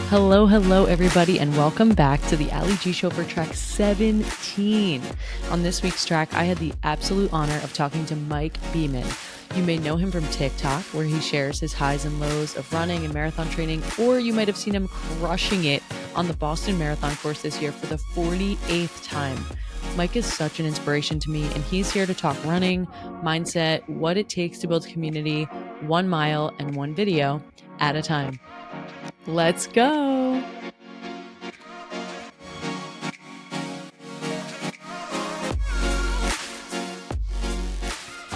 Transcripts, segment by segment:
Hello, everybody, and welcome back to the Ali G Show for track 17. On this week's track, I had the absolute honor of talking to Mike Beeman. You may know him from TikTok, where he shares his highs and lows of running and marathon training, or you might have seen him crushing it on the Boston Marathon course this year for the 48th time. Mike is such an inspiration to me, and he's here to talk running, mindset, what it takes to build community, 1 mile and one video at a time. Let's go.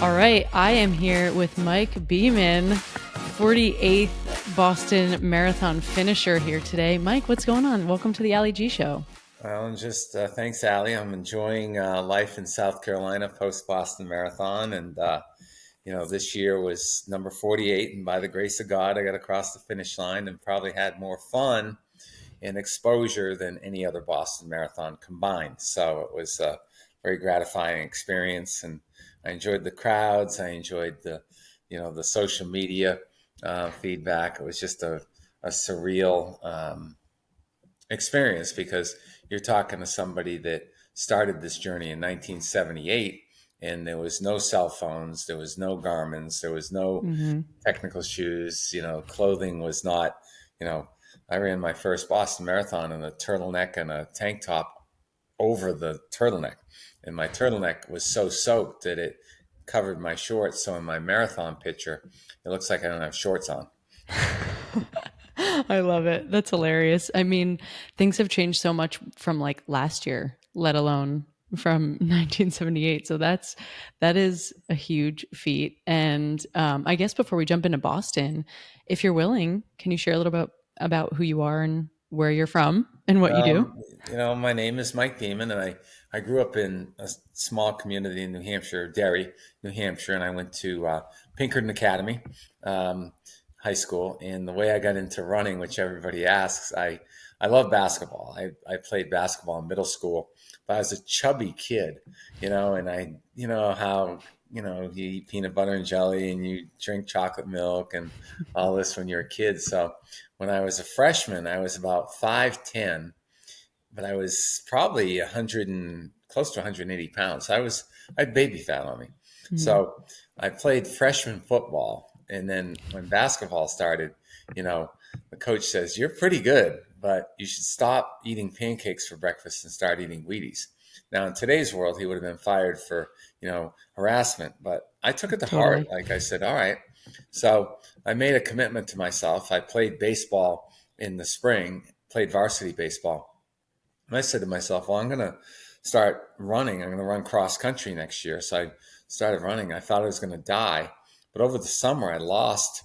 All right, I am here with Mike Beeman, 48th Boston Marathon finisher here today. Mike, what's going on? Welcome to the Ali G Show. Well, just thanks, Ali. I'm enjoying life in South Carolina post Boston Marathon, and this year was number 48, and by the grace of God, I got across the finish line and probably had more fun and exposure than any other Boston Marathon combined. So it was a very gratifying experience, and I enjoyed the crowds. I enjoyed the social media feedback. It was just a surreal experience because you're talking to somebody that started this journey in 1978, and there was no cell phones, there was no Garmin's, there was no technical shoes, clothing was not, I ran my first Boston Marathon in a turtleneck and a tank top over the turtleneck, and my turtleneck was so soaked that it covered my shorts. So in my marathon picture, it looks like I don't have shorts on. I love it. That's hilarious. I mean, things have changed so much from like last year, let alone from 1978. So that is a huge feat. And I guess before we jump into Boston, if you're willing, can you share a little bit about who you are and where you're from and what you do? My name is Mike Beeman, and I grew up in a small community in New Hampshire, Derry, New Hampshire, and I went to Pinkerton Academy high school. And the way I got into running, which everybody asks, I love basketball. I played basketball in middle school, but I was a chubby kid, and how you eat peanut butter and jelly and you drink chocolate milk and all this when you're a kid. So when I was a freshman, I was about 5'10", but I was probably 100 and close to 180 pounds. I had baby fat on me. Mm-hmm. So I played freshman football. And then when basketball started, the coach says, "You're pretty good, but you should stop eating pancakes for breakfast and start eating Wheaties." Now, in today's world, he would have been fired for, harassment, but I took it to heart. Like I said, all right. So I made a commitment to myself. I played baseball in the spring, played varsity baseball. And I said to myself, well, I'm going to start running. I'm going to run cross country next year. So I started running. I thought I was going to die. But over the summer, I lost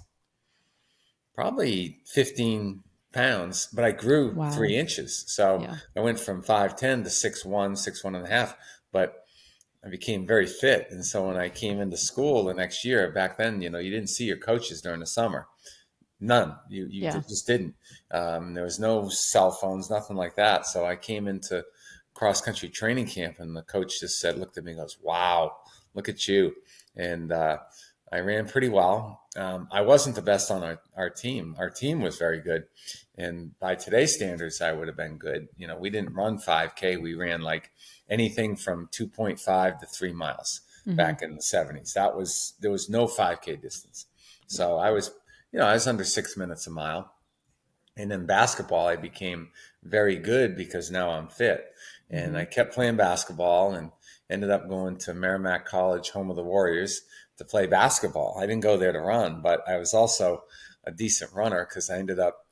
probably 15 pounds, but I grew 3 inches. So I went from 5'10" to 6'1", 6'1.5", but I became very fit. And so when I came into school the next year, back then, you didn't see your coaches during the summer. None. You just didn't. There was no cell phones, nothing like that. So I came into cross-country training camp, and the coach just looked at me and goes, "Wow, look at you." And I ran pretty well. I wasn't the best on our team. Our team was very good. And by today's standards, I would have been good. We didn't run 5K. We ran like anything from 2.5 to 3 miles back in the 70s. There was no 5K distance. So I was under 6 minutes a mile. And then basketball, I became very good because now I'm fit. And I kept playing basketball and ended up going to Merrimack College, home of the Warriors, to play basketball. I didn't go there to run, but I was also a decent runner because I ended up,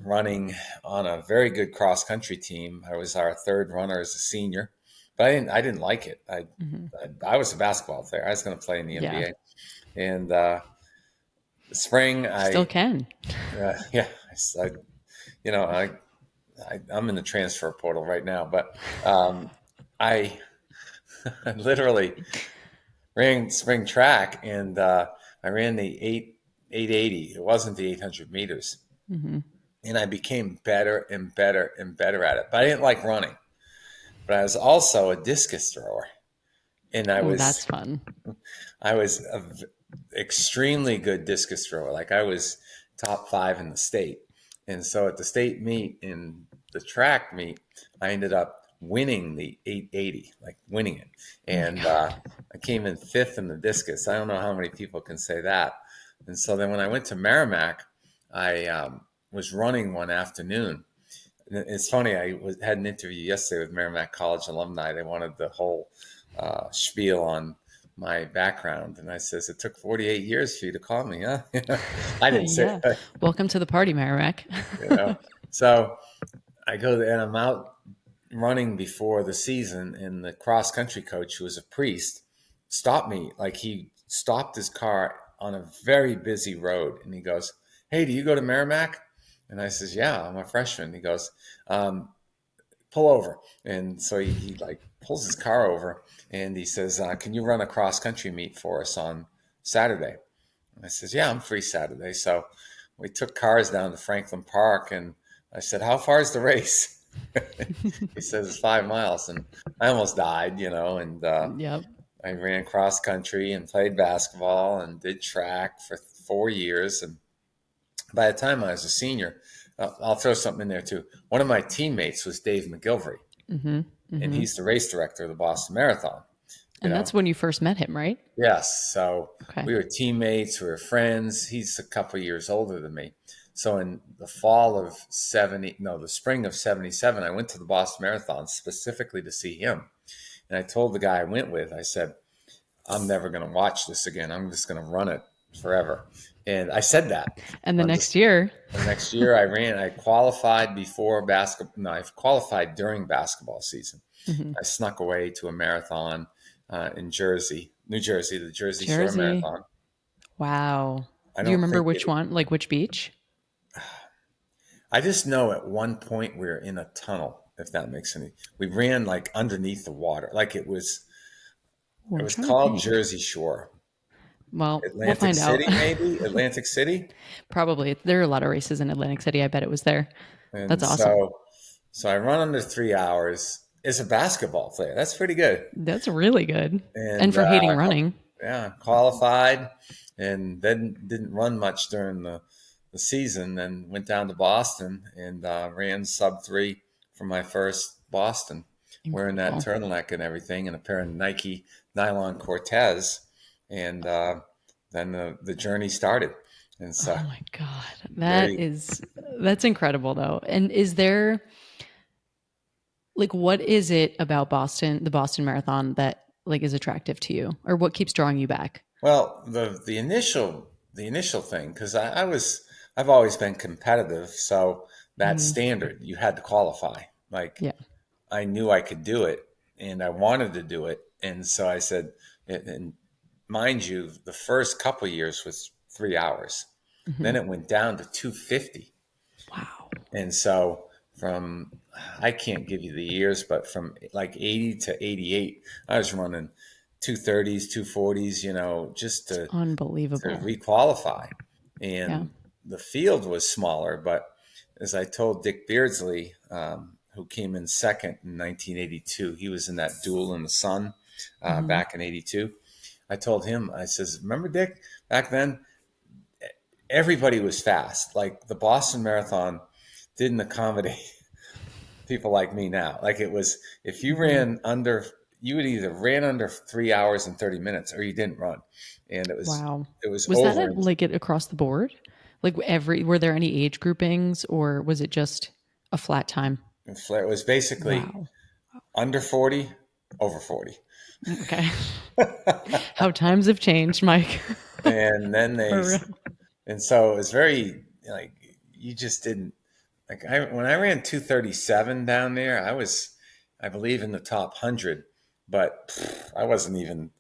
running on a very good cross country team. I was our third runner as a senior, but I didn't like it. I was a basketball player. I was going to play in the NBA, and the spring I still can. I'm in the transfer portal right now, but I literally ran spring track, and I ran the 880. It wasn't the 800 meters. And I became better and better and better at it. But I didn't like running. But I was also a discus thrower. And that's fun. I was an extremely good discus thrower. Like I was top 5 in the state. And so at the state meet in the track meet, I ended up winning the 880, like winning it. Oh my And God. I came in fifth in the discus. I don't know how many people can say that. And so then when I went to Merrimack, I was running one afternoon. And it's funny, had an interview yesterday with Merrimack College alumni. They wanted the whole spiel on my background. And I says, it took 48 years for you to call me, huh? I didn't say Yeah. it, Welcome to the party, Merrimack. you know. So I go there and I'm out running before the season, and the cross country coach, who was a priest, stopped me. Like, he stopped his car on a very busy road, and he goes, "Hey, do you go to Merrimack?" And I says, "Yeah, I'm a freshman." He goes, "Pull over." And so he like pulls his car over, and he says, "Can you run a cross country meet for us on Saturday?" And I says, "Yeah, I'm free Saturday." So we took cars down to Franklin Park, and I said, "How far is the race?" He says, "It's 5 miles." And I almost died, and Yep. I ran cross country and played basketball and did track for 4 years. And by the time I was a senior, I'll throw something in there too. One of my teammates was Dave McGilvery, Mm-hmm. and Mm-hmm. he's the race director of the Boston Marathon, you And that's know? when you first met him, right? Yes. So Okay. we were teammates, we were friends. He's a couple of years older than me. So in the fall of 70, no, the spring of 77, I went to the Boston Marathon specifically to see him. And I told the guy I went with, I said, "I'm never going to watch this again. I'm just going to run it forever." And I said that And the on next this. year, The next year I qualified before basketball. No, I qualified during basketball season. mhm. I snuck away to a marathon in Jersey, New Jersey, the Jersey Shore Jersey. Marathon. Wow. I Do you don't remember think which it, one? Like which beach? I just know at one point we were in a tunnel, if that makes any. We ran like underneath the water, like Oh, it I'm was trying to called think. Jersey Shore. Well, we'll Atlantic find out. City, maybe Atlantic City. Probably. There are a lot of races in Atlantic City. I bet it was there. And That's awesome. so I run under 3 hours as a basketball player. That's pretty good. That's really good. And And for hating running. yeah, qualified, and then didn't run much during the season. Then went down to Boston and ran sub 3 for my first Boston, wearing that Incredible. turtleneck and everything, and a pair of Nike nylon Cortez. And then the journey started. And so Oh my God. very That's incredible though. And is there like what is it about Boston, the Boston Marathon that like is attractive to you? Or what keeps drawing you back? well, the initial thing, because I've always been competitive, so that Mhm. standard you had to qualify. Like, Yeah. I knew I could do it, and I wanted to do it, and so I said, and mind you, the first couple of years was 3 hours, then Mhm. it went down to 250, Wow. and so from I can't give you the years, but from like 80 to 88, I was running 230s, 240s, just It's to unbelievable. requalify. Yeah. And the field was smaller, but as I told Dick Beardsley, who came in second in 1982, he was in that duel in the sun Mhm. back in 82. I told him, I says, "Remember, Dick, back then, everybody was fast. Like, the Boston Marathon didn't accommodate people like me now. Like, it was, if you Mhm. ran under, you would either ran under 3 hours and 30 minutes or you didn't run. And Wow. it was Was that over. at, like it across the board? Like every were there any age groupings or was it just a flat time? And Flair was basically Wow. under 40, over 40. Okay. How times have changed, Mike. And then For real. and so it was very, like, you just didn't, like, when I ran 237 down there, I believe, in the top 100, but I wasn't even,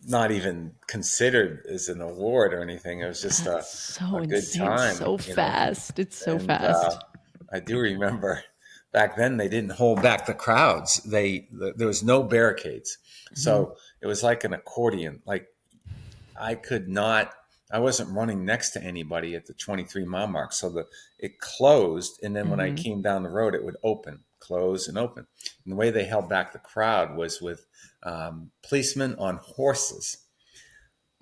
not even considered as an award or anything. It was just That's so a good insane. time, So fast. It's so And fast. I do remember back then they didn't hold back the crowds. There was no barricades, Mhm. so it was like an accordion. Like, I could not. I wasn't running next to anybody at the 23-mile mark, so it closed, and then when I Mhm. came down the road, it would open, close, and open. And the way they held back the crowd was with policemen on horses.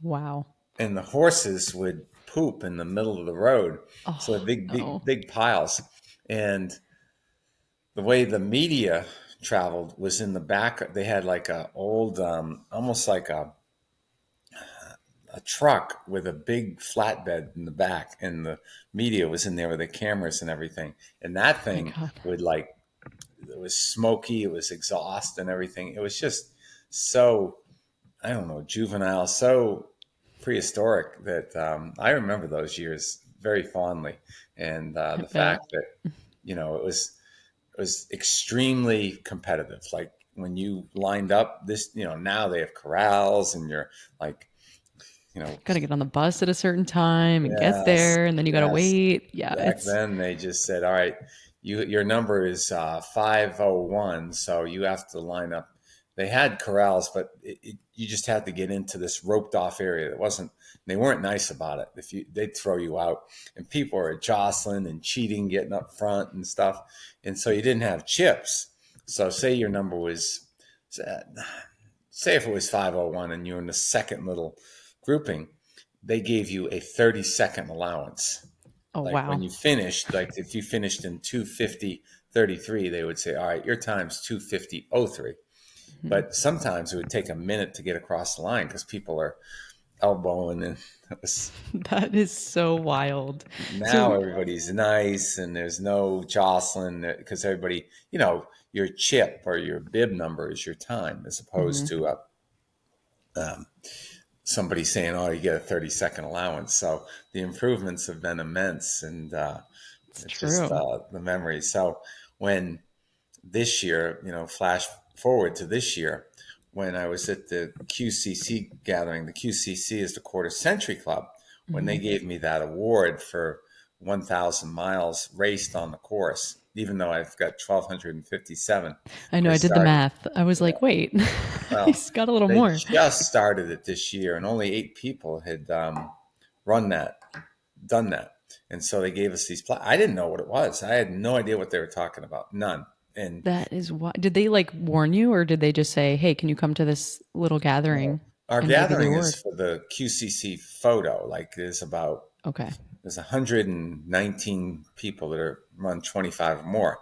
Wow. and the horses would poop in the middle of the road. So Oh, big, big, no. big piles. And the way the media traveled was in the back. They had like a old, almost like a truck with a big flatbed in the back, and the media was in there with the cameras and everything. And that Oh my thing God. would like, it was smoky, it was exhaust and everything. It was just so, I don't know, juvenile, so prehistoric that I remember those years very fondly. And I the bet. fact that, it was extremely competitive. Like when you lined up this, now they have corrals and you're like, you know, Got to get on the bus at a certain time and get yes, there, and then you got to yes. wait. Yeah, Back then, they just said, "All right, your number is 501, so you have to line up." They had corrals, but you just had to get into this roped off area. That wasn't. They weren't nice about it. If you, they'd throw you out, and people were jostling and cheating, getting up front and stuff, and so you didn't have chips. So say your number was, say if it was 501 and you're in the second little grouping, they gave you a 30-second allowance. oh Like when wow. you finished, like if you finished in 2:50:33, they would say, all right, your time's 2:50:03. Mhm. But sometimes it would take a minute to get across the line because people are elbowing, and it was, That is so wild. now So, everybody's nice and there's no jostling because everybody, your chip or your bib number is your time, as opposed mhm, to somebody saying, "Oh, you get a 30-second allowance." So the improvements have been immense, and it's it's just true. the memories. So when this year, flash forward to this year, when I was at the QCC gathering. The QCC is the Quarter Century Club. When they Mhm. gave me that award for 1,000 miles raced on the course, even though I've got 1,257, I know they I did the started. math. I was Yeah. like, wait, Well, he's got a little they more. just started it this year, and only 8 people had run that, done that. And so they gave us these. I didn't know what it was. I had no idea what they were talking about. None. And That is why. Did they like warn you, or did they just say, "Hey, can you come to this little no, gathering our and give you the gathering is award?" for the QCC photo. Like Okay. there's 119 people that are run 25 or more,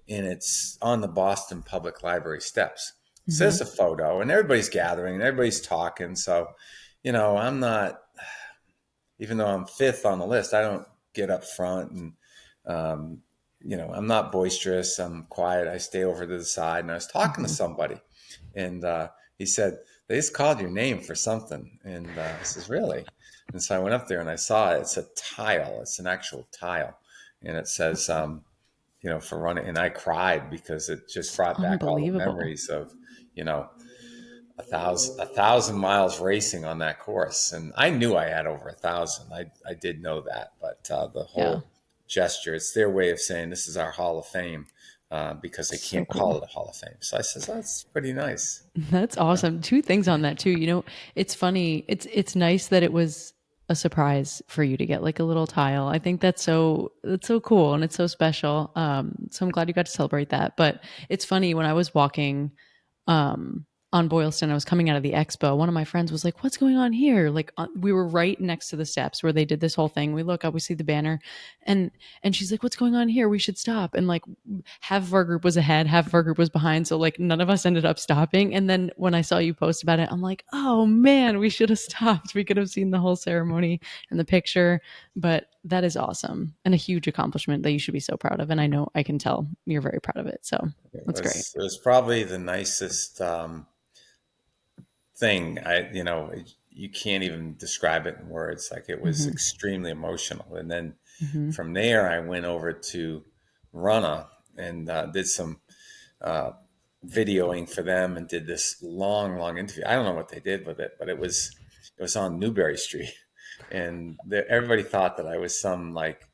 and it's on the Boston Public Library steps. It Hmm. says a photo, and everybody's gathering, and everybody's talking. So, I'm not, even though I'm fifth on the list, I don't get up front and, um, I'm not boisterous. I'm quiet. I stay over to the side. And I was talking to Hmm. somebody, and he said, they just called your name for something. And I says, really? And so I went up there and I saw it. It's a tile. It's an actual tile. And it says, for running. And I cried because it just It's brought back all the unbelievable. memories of, you know, a thousand miles racing on that course, and I knew I had over 1,000. I did know that, but the Yeah. whole gesture, it's their way of saying this is our Hall of Fame, because they So can't call cool. it a Hall of Fame. So I says, that's pretty nice. That's awesome. Two things on that too. It's funny. It's nice that it was a surprise for you to get like a little tile. I think that's so cool and it's so special. So I'm glad you got to celebrate that. But it's funny when I was walking um, on Boylston. I was coming out of the expo. One of my friends was like, "What's going on here?" Like we were right next to the steps where they did this whole thing. We look up, we see the banner, and she's like, "What's going on here? We should stop." And like half of our group was ahead, half of our group was behind. So like none of us ended up stopping. And then when I saw you post about it, I'm like, "Oh man, we should have stopped. We could have seen the whole ceremony and the picture." But that is awesome and a huge accomplishment that you should be so proud of. And I know I can tell you're very proud of it. So It that's great. was it was probably the nicest thing. You can't even describe it in words. Like it was Hmm. extremely emotional. And then Hmm. from there, I went over to Rana and did some uh, videoing for them and did this long, long interview. I don't know what they did with it, but it was on Newberry Street, and everybody thought that I was some like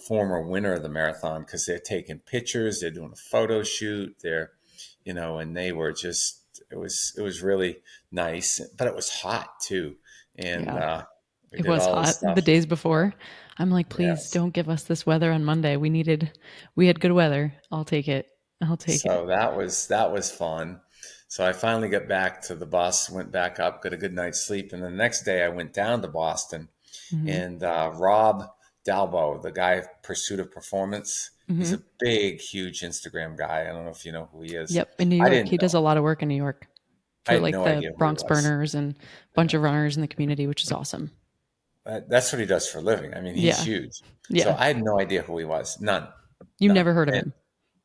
former winner of the marathon because they're taking pictures, they're doing a photo shoot, and they were just. It was really nice, but it was hot too, and Yeah. we It did was all this hot the stuff. days before. I'm like, please Yes. don't give us this weather on Monday. We had good weather. I'll take it. I'll take it. So that was fun. So I finally got back to the bus, went back up, got a good night's sleep, and the next day I went down to Boston, Hmm. and Rob Dalbo, the guy of Pursuit of Performance, he's Hmm. a big, huge Instagram guy. I don't know if you know who he is. Yep, in New I York. didn't He does know. a lot of work in New York I for had like no the idea who he Bronx was. Burners and a bunch of runners in the community, which is awesome. That's what he does for a living. I mean, he's Yeah. huge. So Yeah. I had no idea who he was. None. You None. never heard of And him.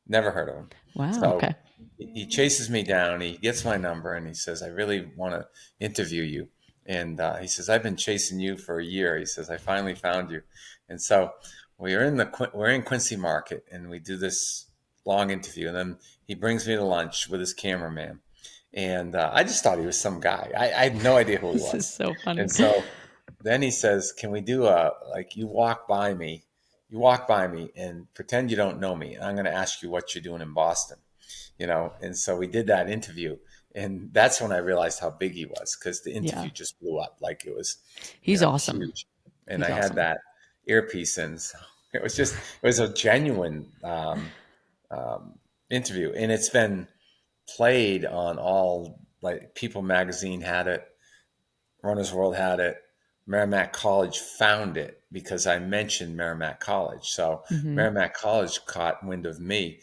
never heard of him. Wow. So Okay. he chases me down. He gets my number and he says, I really want to interview you. And he says, I've been chasing you for a year. He says, I finally found you. And so we're in Quincy Market and we do this long interview. And then he brings me to lunch with his cameraman. And I just thought he was some guy. I had no idea who he This is was. so funny. And so then he says, "Can we do like you walk by me and pretend you don't know me. And I'm going to ask you what you're doing in Boston, you know?" And so we did that interview, and that's when I realized how big he was because the Yeah. interview just blew up like it was, He's awesome. huge. And He's I had awesome. that earpiece in, so it was a genuine interview, and it's been played on all like People Magazine had it. Runner's World had it. Merrimack College found it because I mentioned Merrimack College. So Hmm. Merrimack College caught wind of me.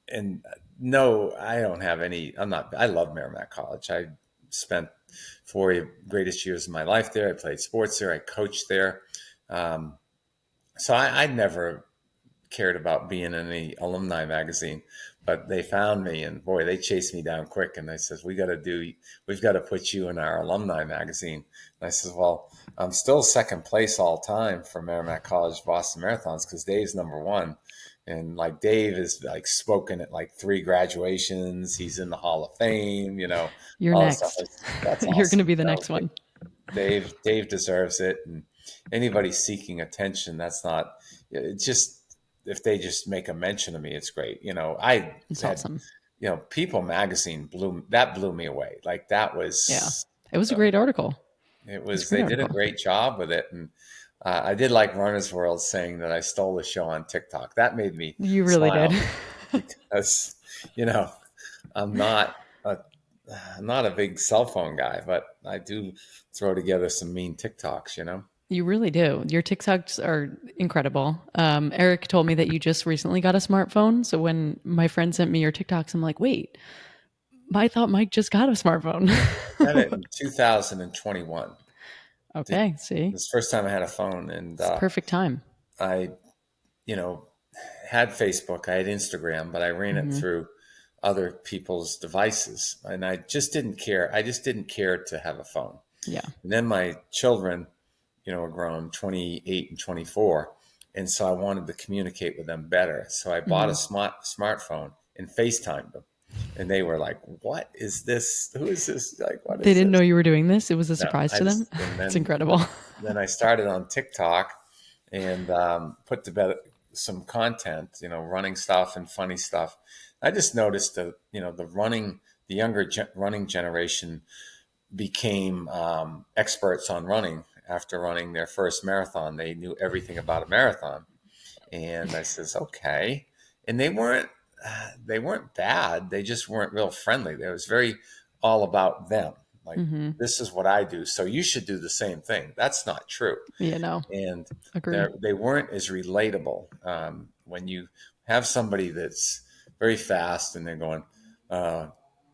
And no, I don't have any, I'm not, I love Merrimack College. I spent 4 greatest years of my life there. I played sports there. I coached there. Um, so I never cared about being in the alumni magazine, but they found me and boy, they chased me down quick. And they says, we've got to put you in our alumni magazine. And I says, well, I'm still second place all time for Merrimack College Boston Marathons because Dave's number one. And like Dave is like spoken at like 3 graduations. He's in the Hall of Fame, You're all this stuff. next. That's You're going to awesome. be the next one. Dave deserves it, and anybody seeking attention, that's not. It's just if they just make a mention of me, it's great. I It's had, awesome. People Magazine blew me away. Like that Yeah. was, It was a um, great article. it It's a was great they did a article. great job with it, and I did like Runner's World saying that I stole the show on TikTok. That made me You really did. smile because you know I'm not a I'm not a big cell phone guy, but I do throw together some mean TikToks. You really do. Your TikToks are incredible. Eric told me that you just recently got a smartphone. So when my friend sent me your TikToks, I'm like, wait, I thought Mike just got a smartphone. Got it in 2021. The, Okay, see, this first time I had a phone, and it's perfect time. I, you know, had Facebook, I had Instagram, but I ran it Hmm. through other people's devices, and I just didn't care. I just didn't care to have a phone. Yeah. And then my children, are grown, 28 and 24. And so I wanted to communicate with them better. So I bought a Hmm. smartphone and FaceTimed them. And they were like, what is this? Who is this? Like, what They is didn't this? know you were doing this. It was a No, surprise I to them. just, and It's incredible. then I started on TikTok and put together some content, running stuff and funny stuff. I just noticed that, the younger running generation became experts on running after running their first marathon. They knew everything about a marathon, and I says, okay. And they weren't bad. They just weren't real friendly. They was very all about them. Like Hmm. this is what I do, so you should do the same thing. That's not true. Yeah, no, And agree. they weren't as relatable. When you have somebody that's very fast and they're going, uh,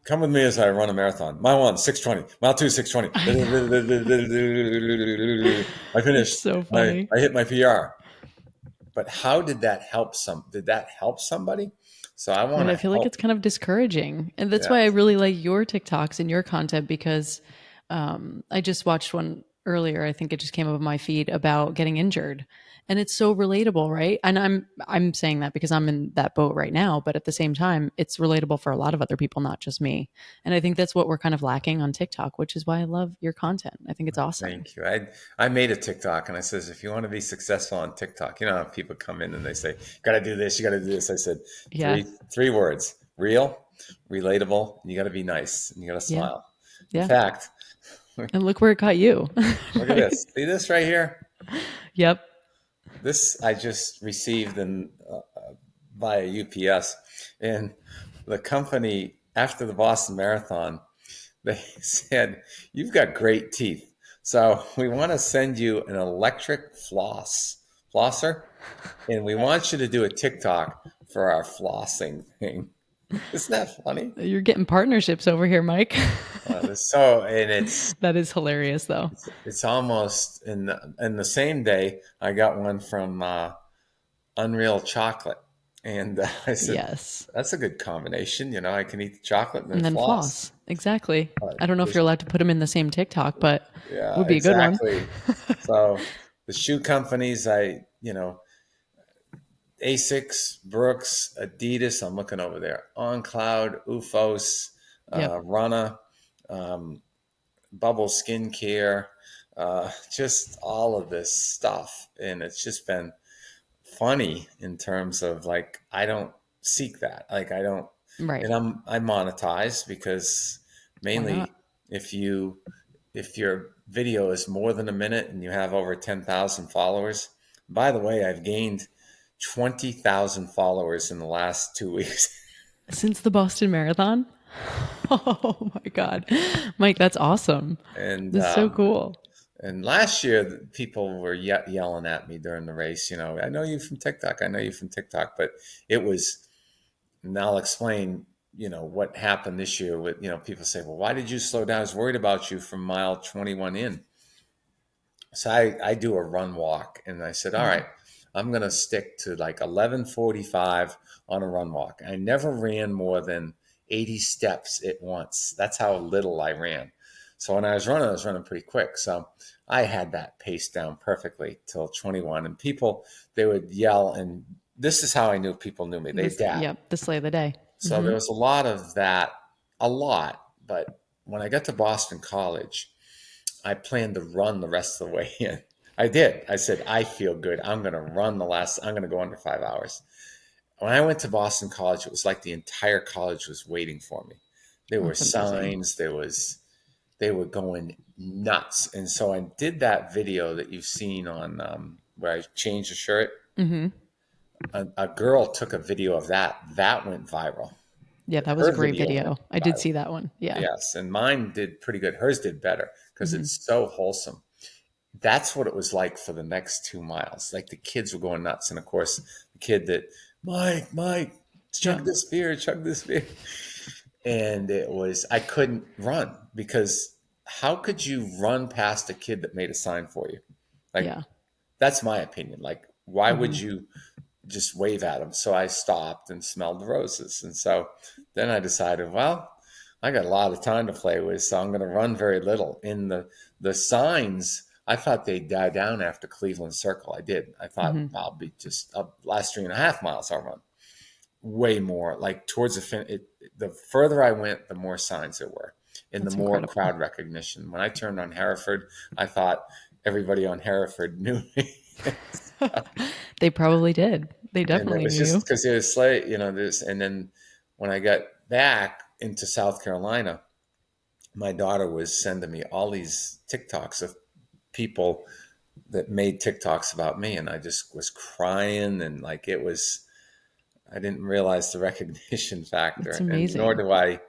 come with me as I run a marathon. Mile one, 6:20. Mile two, 6:20. I know. I It's finished. so I, funny. I hit my PR. But how did that help did that help somebody? So I want And I to feel like help. it's kind of discouraging. And that's why I Yes. really like your TikToks and your content because I just watched one earlier. I think it just came up on my feed about getting injured. And it's so relatable, right? And I'm saying that because I'm in that boat right now, but at the same time, it's relatable for a lot of other people, not just me. And I think that's what we're kind of lacking on TikTok, which is why I love your content. I think it's awesome. Thank you. I made a TikTok and I says, if you want to be successful on TikTok, how people come in and they say, got to do this, you got to do this. I said, Yeah. three words: real, relatable, and you got to be nice and you got to Yeah. smile. In Yeah. fact, And look where it got you. look at Right? this. See this right here? Yep. This I just received via UPS, and the company. after the Boston Marathon, they said, "You've got great teeth. So we want to send you an electric flosser, and we want you to do a TikTok for our flossing thing." Isn't that funny? You're getting partnerships over here, Mike. And it's That is hilarious, though. it's almost in the same day. I got one from Unreal Chocolate, and I said, Yes. "That's a good combination. You know, I can eat the chocolate and then And then floss." floss. Exactly. Uh, I don't know if you're allowed to put them in the same TikTok, but yeah, would be a good one. exactly. So the shoe companies, Asics, Brooks, Adidas. I'm looking over there. On Cloud, Ufos, Yep. Rana, um, Bubble Skincare, just all of this stuff, and it's just been funny in terms of like I don't seek that. Like I don't, Right. and I monetize because Why not? mainly if you if your video is more than a minute and you have over 10,000 followers. By the way, I've gained 20,000 followers in the last 2 weeks. Since the Boston Marathon? Oh my God. Mike, that's awesome. and That's so cool. and last year, people were yelling at me during the race. I know you from TikTok. I know you from TikTok. But it was, and I'll explain, what happened this year with, people say, well, why did you slow down? I was worried about you from mile 21 in. So I do a run walk, and I said, all Mhm. right, I'm going to stick to like 11:45 on a run walk. I never ran more than 80 steps at once. That's how little I ran. So when I was running pretty quick. So I had that pace down perfectly till 21. And people, they would yell, and this is how I knew people knew me. They This, dab. yep, the slay of the day. So Hmm. there was a lot of that, a lot. But when I got to Boston College, I planned to run the rest of the way in. I did. I said, I feel good. I'm going to go under 5 hours. When I went to Boston College, it was like the entire college was waiting for me. There were That's amazing. signs, they were going nuts. And so I did that video that you've seen on where I changed the shirt. Hmm. A girl took a video of that. That went viral. Yeah, that was a Her great video went video. I did viral. see that one. Yeah. Yes. And mine did pretty good. Hers did better because Hmm. it's so wholesome. That's what it was like for the next 2 miles. Like the kids were going nuts. And of course, the kid that, Mike, Yep. chug this beer. And I couldn't run because how could you run past a kid that made a sign for you? Like, Yeah. that's my opinion. Like, why would Hmm. you just wave at him? So I stopped and smelled the roses. And so then I decided, well, I got a lot of time to play with, so I'm going to run very little. In the signs, I thought they'd die down after Cleveland Circle. I did. I thought Hmm. I'll be just last 3.5 miles I'll run. Way more like towards the fin. The further I went, the more signs there were, and the That's more incredible. crowd recognition. When I turned on Hereford, I thought everybody on Hereford knew me. They probably did. They And it definitely was knew just you. because it was like, this. And then when I got back into South Carolina, my daughter was sending me all these TikToks of people that made TikToks about me. And I just was crying. And like I didn't realize the recognition It's factor. And nor amazing. do I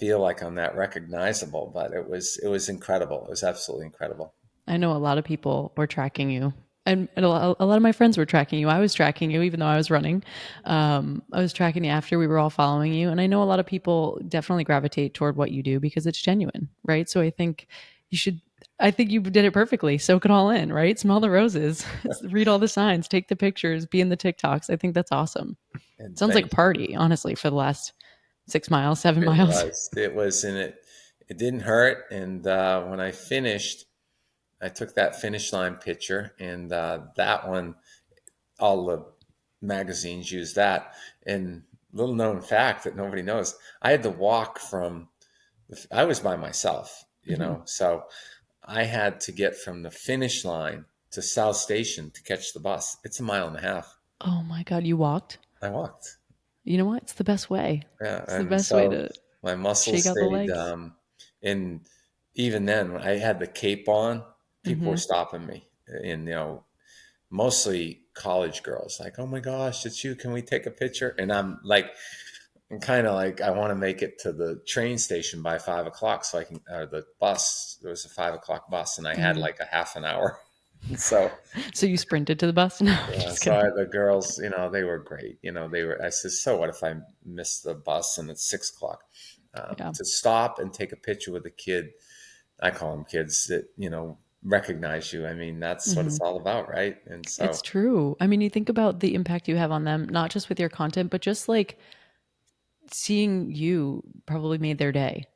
feel like I'm that recognizable, but it was incredible. It was absolutely incredible. I know a lot of people were tracking you. And a lot of my friends were tracking you. I was tracking you, even though I was running. I was tracking you after we were all following you. And I know a lot of people definitely gravitate toward what you do because it's genuine, right? So you should, I think you did it perfectly. Soak it all in, right? Smell the roses, read all the signs, take the pictures, be in the TikToks. I think that's awesome. And Sounds like a thank you. party, honestly, for the last 6 miles, 7 miles. It was, and it didn't hurt. And when I finished, I took that finish line picture, and that one, all the magazines use that. And little known fact that nobody knows, I had to walk I was by myself, Hmm. so I had to get from the finish line to South Station to catch the bus. It's a mile and a half. Oh my God, you walked? I walked. You know what? It's the best way. Yeah, It's the and best way so to my muscles shake out the stayed. legs. And even then, when I had the cape on, people were Hmm. stopping me, and mostly college girls, like, "Oh my gosh, it's you! Can we take a picture?" And I'm like, and kind of like I want to make it to the train station by 5 o'clock so I can, or the bus. There was a 5 o'clock bus, and I had Hmm. like a half an hour. So So you sprinted to the bus? No, I'm yeah, just kidding. the girls, they were great. They were. I said, so what if I miss the bus and it's 6 o'clock? Yeah. To stop and take a picture with a kid, I call them kids that recognize you. I mean, that's what Hmm. it's all about, right? And It's so, true. I mean, you think about the impact you have on them, not just with your content, but just like seeing you probably made their day.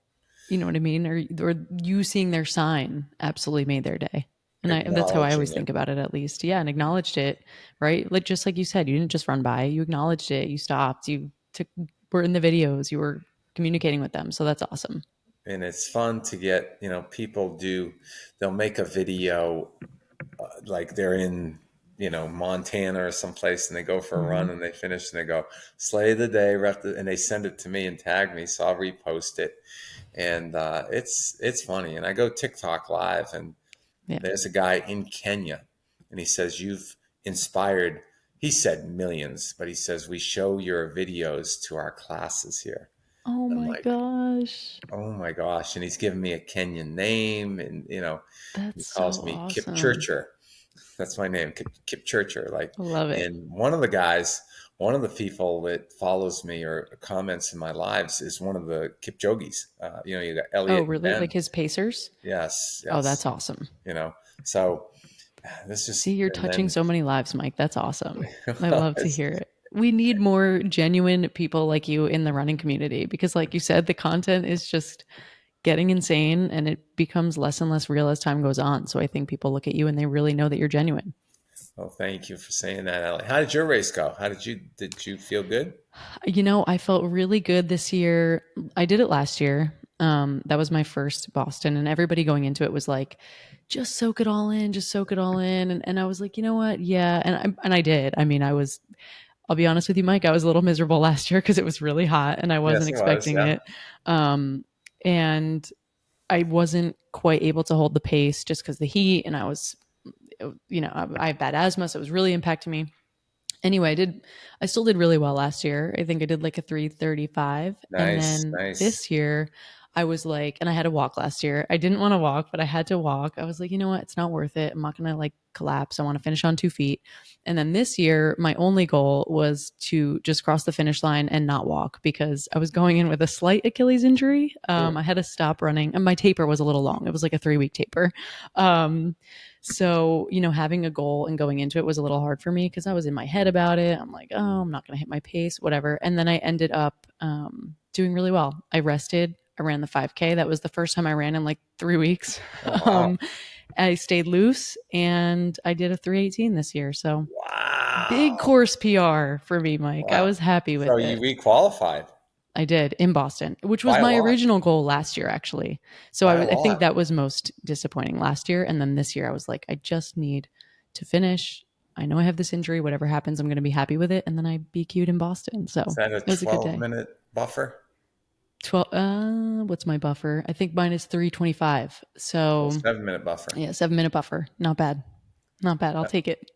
You know what I mean? Or you seeing their sign absolutely made their day. And that's how I always acknowledging think it. about it, at least. Yeah, and acknowledged it, right? Like just like you said, you didn't just run by, you acknowledged it, you stopped, you took were in the videos, you were communicating with them. So that's awesome. And it's fun to get, people they'll make a video like they're in, Montana or someplace, and they go for a Hmm. run and they finish and they go, slay the day, and they send it to me and tag me. So I'll repost it. And it's funny. And I go TikTok live, and Yeah. there's a guy in Kenya, and he says, you've inspired, he said millions, but he says, we show your videos to our classes here. Oh I'm my like, gosh. oh my gosh. And he's given me a Kenyan name, and, he That's calls so me Kip awesome. Churcher. That's my name, Kip Churcher. Like, I love it. and one of the people that follows me or comments in my lives is one of the Kipjogis. You got Oh, Elliot and really? Ben. Like his pacers? Yes, Oh, yes. that's awesome. You know, so this See, just, you're and touching then so many lives, Mike. That's awesome. I well, love to hear it. We need more genuine people like you in the running community because, like you said, the content is just getting insane and it becomes less and less real as time goes on. So I think people look at you and they really know that you're genuine. thank you for saying that, Ellie. How did your race go? Did you feel good? I felt really good this year. I did it last year. That was my first Boston, and everybody going into it was like, just soak it all in, just soak it all in. And I was like, you know what? Yeah. And I did. I mean, I'll be honest with you, Mike, I was a little miserable last year because it was really hot and I wasn't Yes, it was. expecting Yeah. it. Um, and I wasn't quite able to hold the pace just because the heat, and I have bad asthma, so it was really impacting me. Anyway, I still did really well last year. I think I did like a 3:35, and Nice, then nice. this year I was like, and I had to walk last year. I didn't want to walk, but I had to walk. I was like, you know what? It's not worth it. I'm not going to like collapse. I want to finish on 2 feet. And then this year, my only goal was to just cross the finish line and not walk because I was going in with a slight Achilles injury. Ooh. I had to stop running, and my taper was a little long. It was like a 3 week taper. Um, so, having a goal and going into it was a little hard for me because I was in my head about it. I'm like, oh, I'm not going to hit my pace, whatever. And then I ended up doing really well. I rested. I ran the 5K. That was the first time I ran in like 3 weeks. Oh wow. um, I stayed loose and I did a 3:18 this year. So big Wow. course PR for me, Mike. I Wow. was happy So with you it. requalified I did in Boston, which was by a my lot. original goal last year, actually. So By a I think lot. that was most disappointing last year. And then this year, I was like, I just need to finish. I know I have this injury. Whatever happens, I'm going to be happy with it. And then I BQ'd in Boston. So Is that a it was a good 12 day. minute buffer? 12. What's my buffer? I think mine is 3:25. A So 7 minute buffer. yeah, 7 minute buffer. Not bad. Not bad. I'll take it.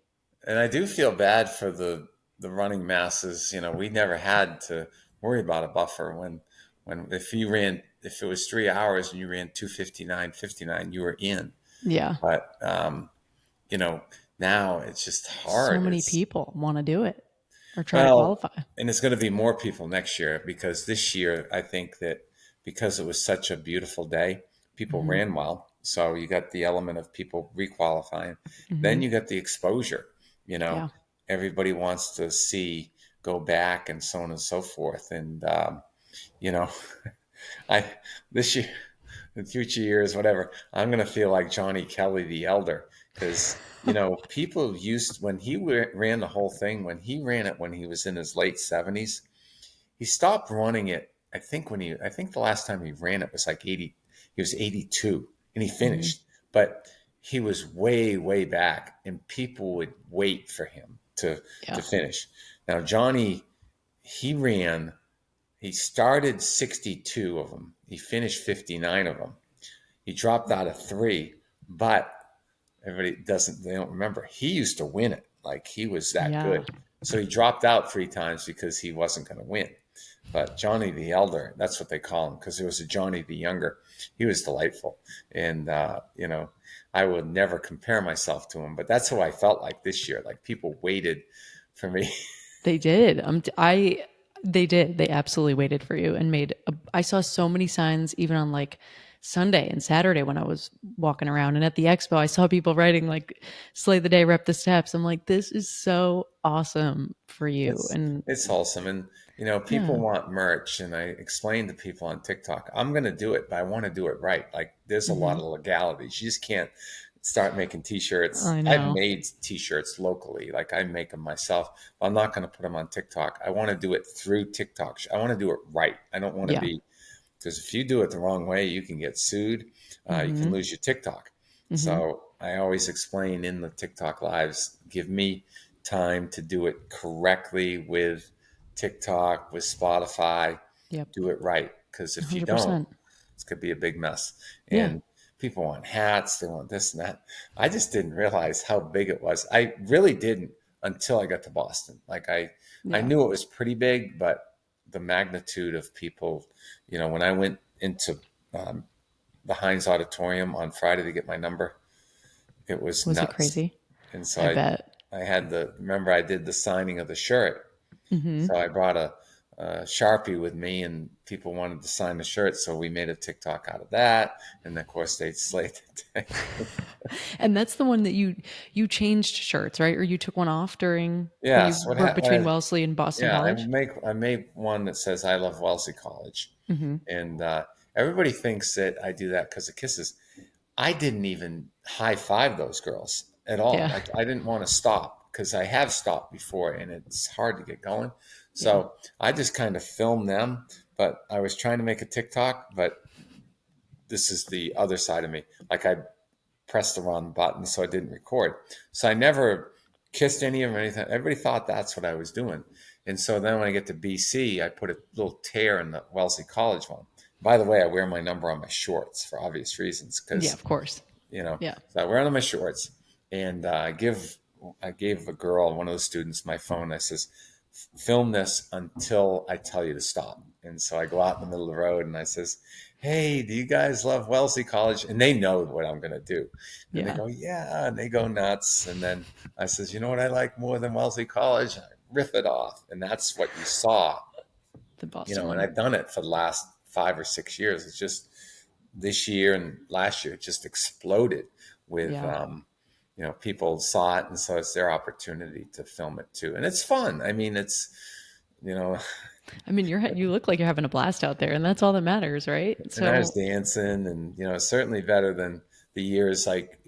And I do feel bad for the running masses. We never had to worry about a buffer when if it was 3 hours and you ran 2:59:59, you were in. Yeah. But you know, now it's just So hard. many It's people want to do it or try to Well, qualify. and it's going to be more people next year because this year I think that because it was such a beautiful day, people Hmm. ran well. So you got the element of people requalifying. Hmm. Then you got the exposure. You know, Yeah. everybody wants to see go back and so on and so forth. And you know, I this year, in future years, whatever, I'm going to feel like Johnny Kelly the Elder because people used when he ran the whole thing when he ran it when he was in his late 70s. He stopped running it. I think the last time he ran it was like 80. He was 82 and he Hmm. finished, but he was way way back, and people would wait for him to Yeah. finish. Now Johnny, he ran. He started 62 of them. He finished 59 of them. He dropped out of three, but they don't remember. He used to win it. Like he was that Yeah. good. So he dropped out three times because he wasn't going to win. But Johnny the Elder, that's what they call him, because there was a Johnny the Younger. He was delightful. And, I would never compare myself to him, but that's how I felt like this year. Like people waited for me. They did. They did. They absolutely waited for you and I saw so many signs even on like Sunday and Saturday when I was walking around, and at the expo I saw people writing like slay the day, rep the steps. I'm like, this is so awesome for you. It's And it's wholesome, and people yeah. want merch, and I explain to people on TikTok, I'm going to do it, but I want to do it right. Like there's a lot Hmm. of legalities. You just can't start making T-shirts. I I've know. made T-shirts locally, like I make them myself. But I'm not going to put them on TikTok. I want to do it through TikTok. I want to do it right. I don't want to Yeah. be because if you do it the wrong way, you can get sued. You can Hmm. lose your TikTok. Hmm. So I always explain in the TikTok lives, give me time to do it correctly with TikTok, with Spotify, Yep. do it right. Because if you don't, 100%. it's going to be a big mess. Yeah. And people want hats, they want this and that. I just didn't realize how big it was. I really didn't until I got to Boston. I Yeah. knew it was pretty big, but the magnitude of people, when I went into um, the Heinz Auditorium on Friday to get my number, it was Was it nuts. crazy? And so I I, bet. I had remember I did the signing of the shirt. Hmm. So I brought a Sharpie with me, and people wanted to sign the shirt. So we made a TikTok out of that. And of course, they slayed the day. And that's the one that you changed shirts, right? Or you took one off during when you Yes. were between Wellesley and Boston Yeah, College? I made one that says I love Wellesley College. Hmm. And everybody thinks that I do that because of kisses. I didn't even high five those girls at all. Yeah. Like I didn't want to stop because I have stopped before and it's hard to get going. Yeah. So I just kind of filmed them, but I was trying to make a TikTok, but this is the other side of me. Like I pressed the wrong button, so I didn't record. So I never kissed any of them or anything. Everybody thought that's what I was doing. And so then when I get to BC, I put a little tear in the Wellesley College one. By the way, I wear my number on my shorts for obvious reasons Yeah, because of course. Yeah. so I wear it on my shorts, and I gave a girl, one of the students, my phone. I says, film this until I tell you to stop. And so I go out in the middle of the road and I says, hey, do you guys love Wellesley College? And they know what I'm going to do. And they Yeah. go, yeah. And they go nuts. And then I says, you know what I like more than Wellesley College? I riff it off. And that's what you saw, The Boston and one. I've done it for the last 5 or 6 years. It's just this year and last year, it just exploded with, Yeah. people saw it. And so it's their opportunity to film it too. And it's fun. I mean, you know, I mean, you look like you're having a blast out there, and that's all that matters, right? and I was So, dancing and, certainly better than the years like,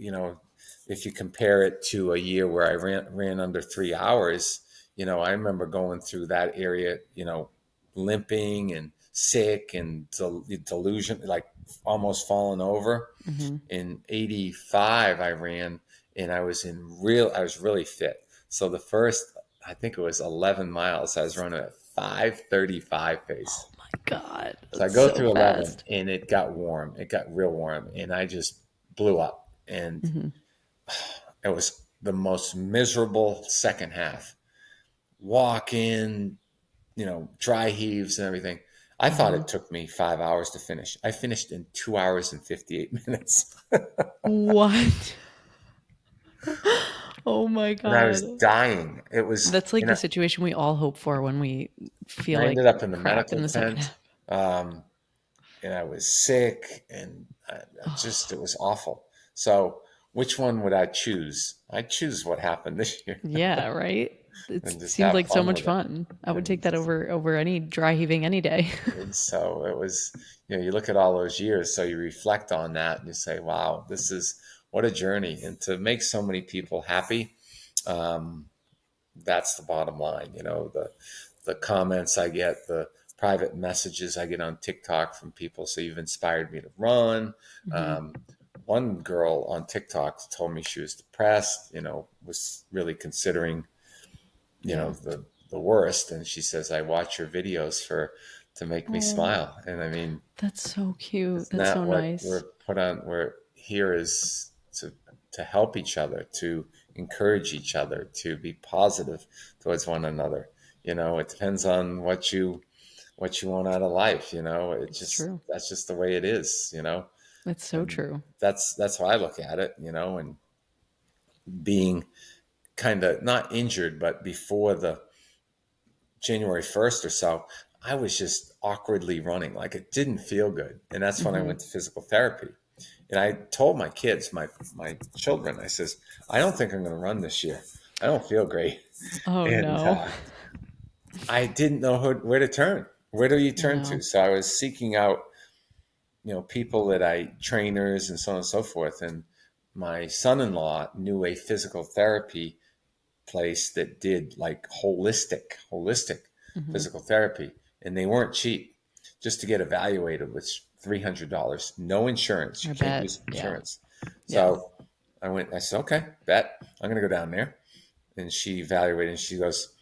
if you compare it to a year where I ran under 3 hours, I remember going through that area, limping and sick and delusion, like almost falling over. mhm. In 85, I ran and I was really fit. So the first, I think it was 11 miles, I was running at 5:35 pace. Oh my God, So I that's go so through 11 fast. and it got warm. It got real warm and I just blew up. And Hmm. it was the most miserable second half. Walking, dry heaves and everything. I thought Hmm. it took me 5 hours to finish. I finished in 2 hours and 58 minutes. What? Oh my And I was God. dying. It was, That's like the situation we all hope for when we feel I like ended up in the crap in medical the second tent. half. Um, and I was sick and it was awful. So which one would I choose? I'd choose what happened this year Yeah, right? It and just seemed have like so fun much with it. fun. I would take And, that over any dry heaving any day. and so it was, you look at all those years, so you reflect on that and you say, wow, this is what a journey. And to make so many people happy, um, that's the bottom line. The comments I get, the private messages I get on TikTok from people. So you've inspired me to run. Hmm. Um, one girl on TikTok told me she was depressed, was really considering, Yeah. the worst. And she says, I watch your videos to make me Oh, smile. And I mean, that's so cute. isn't That's that so what nice. we're here is to help each other, to encourage each other, to be positive towards one another. It depends on what you what you want out of life. It's true. That's just the way it is. It's so And true. that's how I look at it. And being kind of not injured, but before the January 1st or so, I was just awkwardly running. Like it didn't feel good. And that's when I Hmm. went to physical therapy. And I told my kids, my children, I says, I don't think I'm going to run this year. I don't feel great. Oh And no. I didn't know where to turn. Where do you I turn to? know. So I was seeking out, people that trainers and so on and so forth. And my son-in-law knew a physical therapy place that did like holistic Hmm. physical therapy, and they weren't cheap. Just to get evaluated was $300. No insurance. I You can't bet. use Yeah. insurance. Yeah. So I went. I said, "Okay, bet I'm going to go down there." And she evaluated, and she goes,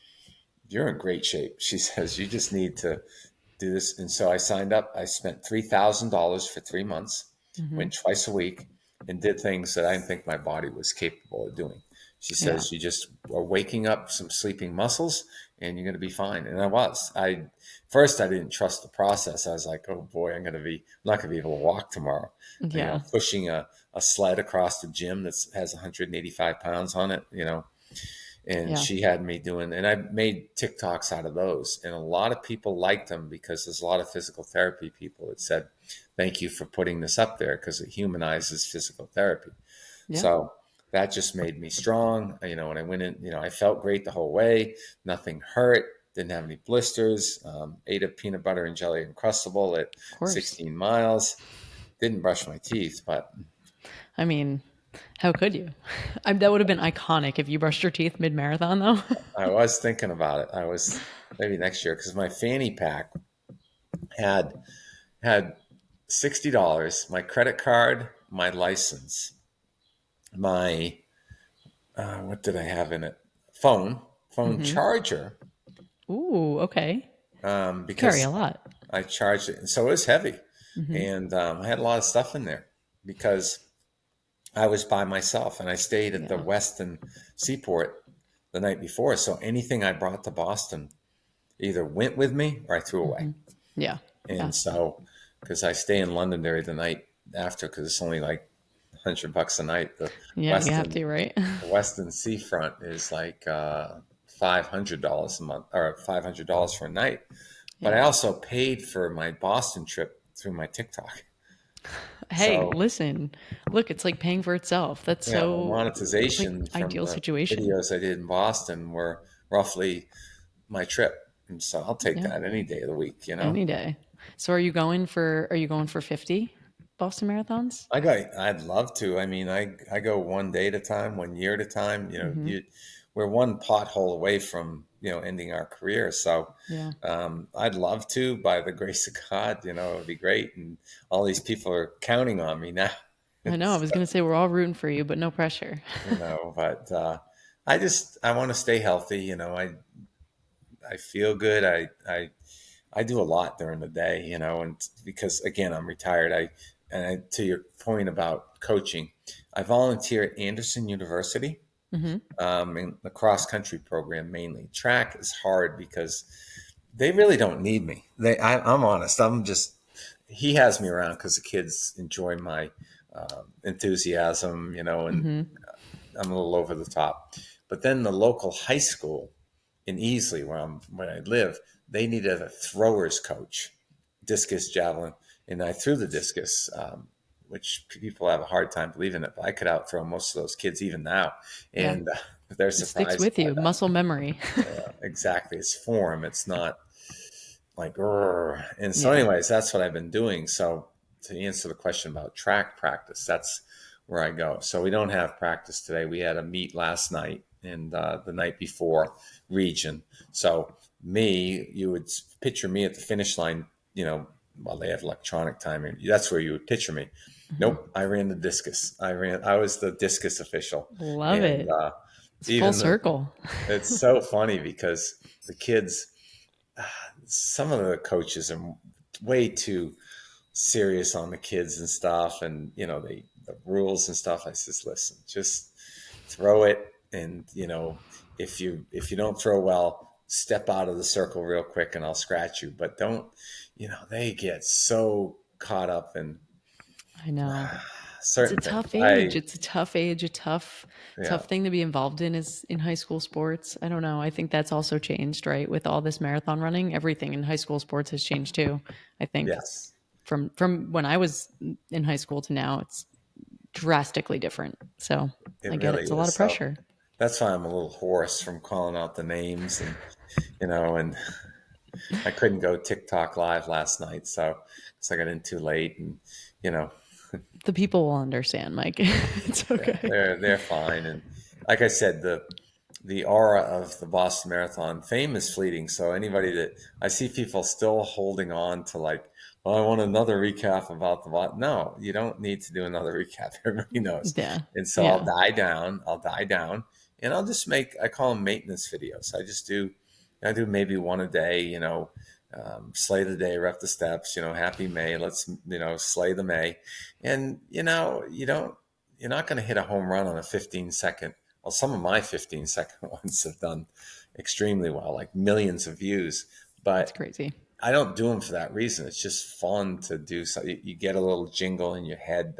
"You're in great shape." She says, "You just need to do this." And so I signed up. I spent $3,000 for 3 months, Hmm. went twice a week, and did things that I didn't think my body was capable of doing. She Yeah. says, "You just are waking up some sleeping muscles and you're going to be fine." And I was. First, I didn't trust the process. I was like, oh boy, I'm not going to be able to walk tomorrow. Yeah. Pushing a sled across the gym that has 185 pounds on it, and Yeah. she had me doing, and I made TikToks out of those, and a lot of people liked them because there's a lot of physical therapy people that said thank you for putting this up there because it humanizes physical therapy. Yeah. So that just made me strong. When I went in, I felt great the whole way. Nothing hurt, didn't have any blisters. Ate a peanut butter and jelly Uncrustable at Of course. 16 miles. Didn't brush my teeth, but I mean, how could you? That would have been iconic if you brushed your teeth mid marathon, though. I was thinking about it. I was maybe next year because my fanny pack had had $60, my credit card, my license, my what did I have in it? Phone Hmm. charger, Ooh, okay. You carry a because lot. I charged it, and so it was heavy, Hmm. and I had a lot of stuff in there because I was by myself, and I stayed at the Yeah. Westin Seaport the night before. So anything I brought to Boston either went with me or I threw away. Hmm. Yeah. Yeah. And so, because I stay in Londonderry the night after, because it's only like $100 a night. The Yeah. You have Weston to, right? the Weston Seafront is like $500 a month, or $500 for a night. But I Yeah. also paid for my Boston trip through my TikTok. Hey, So listen. Look, it's like paying for itself. yeah, my It's like monetization from ideal the situation. videos I did in Boston were roughly my trip. And so I'll take Yeah. that any day of the week. Any day. So are you going for 50 Boston marathons? I'd love to. I mean, I go one day at a time, one year at a time. Hmm. We're one pothole away from, ending our career. So, Yeah. I'd love to, by the grace of God, it would be great. And all these people are counting on me now. I know. I was going to say we're all rooting for you, but no pressure. But, I want to stay healthy. I feel good. I do a lot during the day, and because again, I'm retired. To your point about coaching, I volunteer at Anderson University, Hmm. in the cross country program mainly. Track is hard because they really don't need me. I'm honest. He has me around because the kids enjoy my enthusiasm, and Hmm. I'm a little over the top. But then the local high school in Easley, where I live, they needed a throwers coach, discus, javelin, and I threw the discus, which people have a hard time believing it, but I could outthrow most of those kids even now, Yeah. and they're It sticks surprised with by you. that. Muscle memory. Yeah, exactly. It's form. It's not like, "Grr." And so, Yeah. anyways, that's what I've been doing. So, to answer the question about track practice, that's where I go. So, we don't have practice today. We had a meet last night and the night before region. So, you would picture me at the finish line, while they have electronic timing. That's where you would picture me. Hmm. Nope, I ran the discus. I was the discus official. Love And it. It's full even circle. it's so funny because the kids, some of the coaches are way too serious on the kids and stuff, and the rules and stuff. I says, listen, just throw it, and if you don't throw well, step out of the circle real quick and I'll scratch you. But don't, they get so caught up in I know. It's a certain things. tough age. It's a tough age, a tough Yeah, thing to be involved in is in high school sports. I don't know. I think that's also changed, right? With all this marathon running, everything in high school sports has changed too. I think yes, from when I was in high school to now, it's drastically different. So it I get it. really It's a lot is. of So pressure. that's why I'm a little hoarse from calling out the names and I couldn't go TikTok live last night. So I got in too late and, you know, The people will understand, Mike. It's yeah, okay. they're fine. And like I said, the aura of the Boston Marathon fame is fleeting. So anybody that I see people still holding on to like, well, I want another recap about the bot. No, you don't need to do another recap. Everybody knows. Yeah. And so I'll Yeah. die down. I'll die down, and I'll just I call them maintenance videos. I do maybe one a day. Slay the day, rep the steps. Happy May. Let's slay the May, and you're not going to hit a home run on a 15-second. Well, some of my 15-second ones have done extremely well, like millions of views. It's But crazy. I don't do them for that reason. It's just fun to do. So you get a little jingle in your head.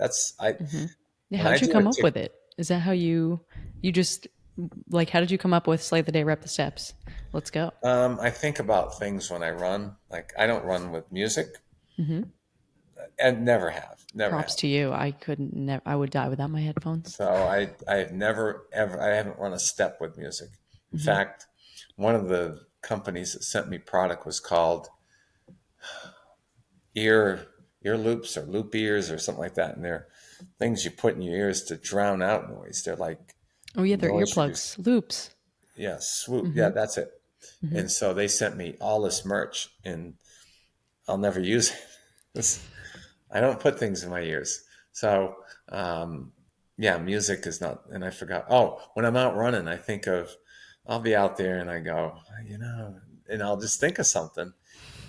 Hmm. Yeah. When How I did you do a come up tick. with it? Is that how you just like, how did you come up with slay the day, rep the steps? Let's go. I think about things when I run. Like I don't run with music, Hmm. and never Props have. to you. I couldn't, I would die without my headphones. So I've never ever I haven't run a step with music. In Hmm. fact, one of the companies that sent me product was called ear ear loops or loop ears or something like that, and they're things you put in your ears to drown out noise. They're like Oh, yeah. They're noise reducing. earplugs, loops. Yeah, swoop. Yeah, Hmm. that's it. Hmm. And so they sent me all this merch, and I'll never use it. I don't put things in my ears. So, yeah, music is not, and I forgot. Oh, when I'm out running, I'll be out there and I go, and I'll just think of something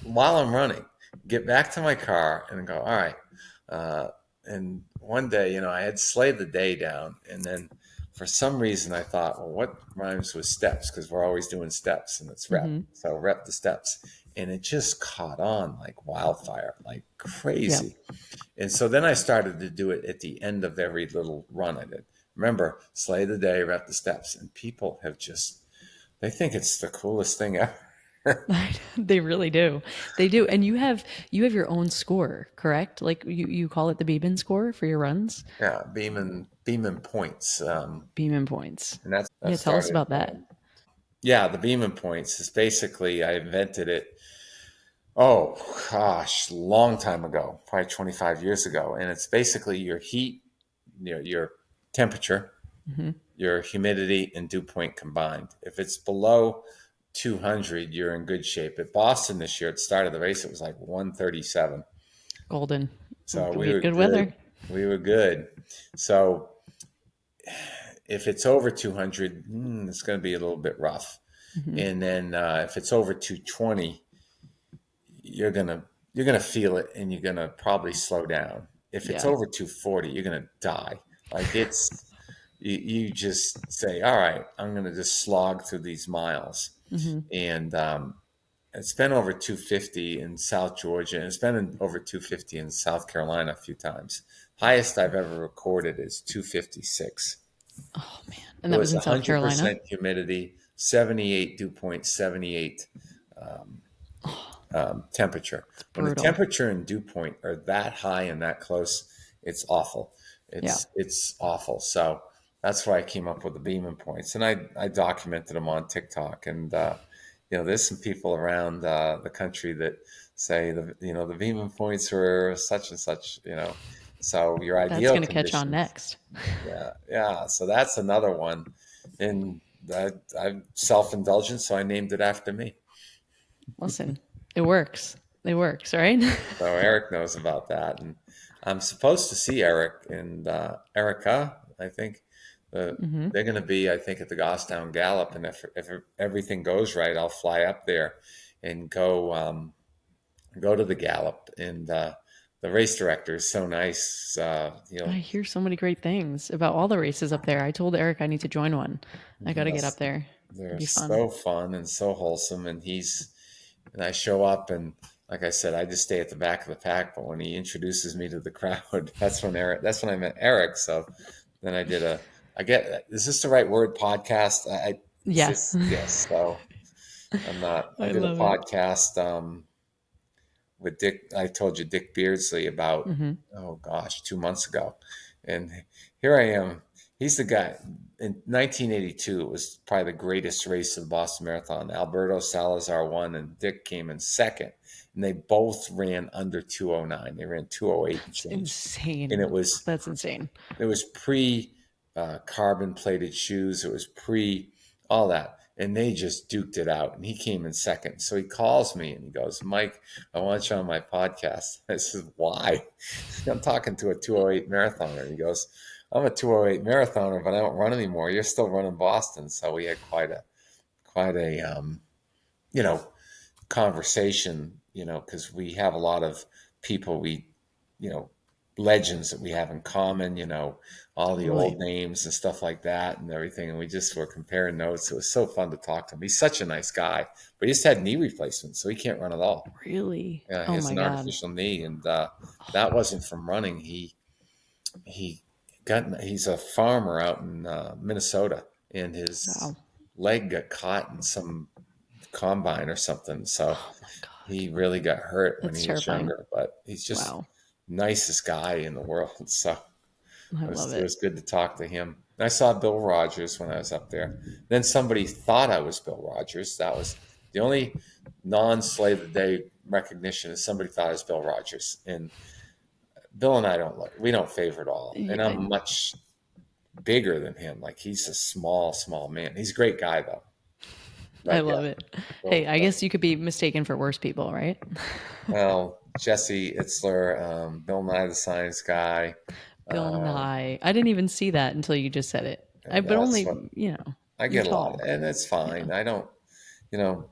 while I'm running, get back to my car and go, all right. Uh, and one day, I had slayed the day down. And then for some reason, I thought, well, what rhymes with steps? Because we're always doing steps and it's rep. Hmm. So rep the steps. And it just caught on like wildfire, like Yep. crazy. And so then I started to do it at the end of every little run I did. Remember, slay the day, rep the steps. And people they think it's the coolest thing ever. They really do. They do. And you have your own score, correct? Like you call it the Beeman score for your runs? Yeah, Beeman points, Beeman points. and that Yeah, tell us started. about that. Yeah, the Beeman points is basically I invented it. Oh gosh, long time ago, probably 25 years ago, and it's basically your heat, your temperature, Hmm. your humidity, and dew point combined. If it's below 200, you're in good shape. At Boston this year, at the start of the race, it was like 137. Golden. So We we had were good good. weather. We were good. So if it's over 200, it's going to be a little bit rough. Hmm. And then if it's over 220, you're gonna you're gonna feel it, and you're gonna probably slow down. If it's Yeah. over 240, you're gonna die. Like you just say, all right, I'm gonna just slog through these miles, Hmm. and it's been over 250 in South Georgia, and it's been over 250 in South Carolina a few times. Highest I've ever recorded is 256. Oh man. And It that was was in South Carolina. 100% humidity, 78 dew point, 78 temperature. It's When the brutal. temperature and dew point are that high and that close, it's awful. Yeah. It's awful. So that's why I came up with the Beeman points, and I documented them on TikTok. And there's some people around the country that say the Beeman points were such and such. So your That's ideal going to catch on conditions. next. Yeah, yeah. So that's another one, and I'm self-indulgent, so I named it after me. Listen, it works. It works, right? So Eric knows about that, and I'm supposed to see Eric and Erica. I think Hmm. they're going to be, I think, at the Goffstown Gallop, and if everything goes right, I'll fly up there and go to the Gallop. And the race director is so nice. I hear so many great things about all the races up there. I told Eric I need to join one. I got to get up Yes, there. It'd they're be fun. so fun and so wholesome. And I show up and like I said, I just stay at the back of the pack. But when he introduces me to the crowd, that's when I met Eric. So then is this the right word? Podcast? Is Yeah. this, yes. So I I did a love it. podcast, with Dick. I told you Dick Beardsley about, Hmm. oh gosh, 2 months ago, and here I am. He's the guy. In 1982, it was probably the greatest race of the Boston Marathon. Alberto Salazar won, and Dick came in second, and they both ran under 209. They ran 208 and It's change, and insane. That's insane. it was pre carbon plated shoes. It was pre all that. And they just duked it out. And he came in second. So he calls me and he goes, Mike, I want you on my podcast. I said, why? I'm talking to a 208 marathoner. And he goes, I'm a 208 marathoner, but I don't run anymore. You're still running Boston. So we had quite a, you know, conversation, because we have a lot of people you know, legends that we have in common, all the Totally. old names and stuff like that and everything. And we just were comparing notes. It was so fun to talk to him. He's such a nice guy, but he just had knee replacements, so he can't run at all. Really? Yeah, he Oh has my an God. artificial knee, and that wasn't from running. He he's a farmer out in Minnesota, and his Wow. leg got caught in some combine or something. So Oh my God. he really got hurt when That's he was terrifying. younger, but he's just Wow. nicest guy in the world. So I love it it. was good to talk to him. I saw Bill Rogers when I was up there. Then somebody thought I was Bill Rogers. That was the only non-slave of the day recognition is somebody thought I was Bill Rogers. And Bill and I we don't favor at all. And I, I'm much bigger than him. Like he's a small, small man. He's a great guy though. I But yeah, love it. Hey, Bill, I guess you could be mistaken for worse people, right? well, Jesse Itzler, Bill Nye the Science Guy. Bill Um, Nye. I didn't even see that until you just said it. But that's only, what I you're get a lot, tall. and it's Yeah. fine. I don't, you know,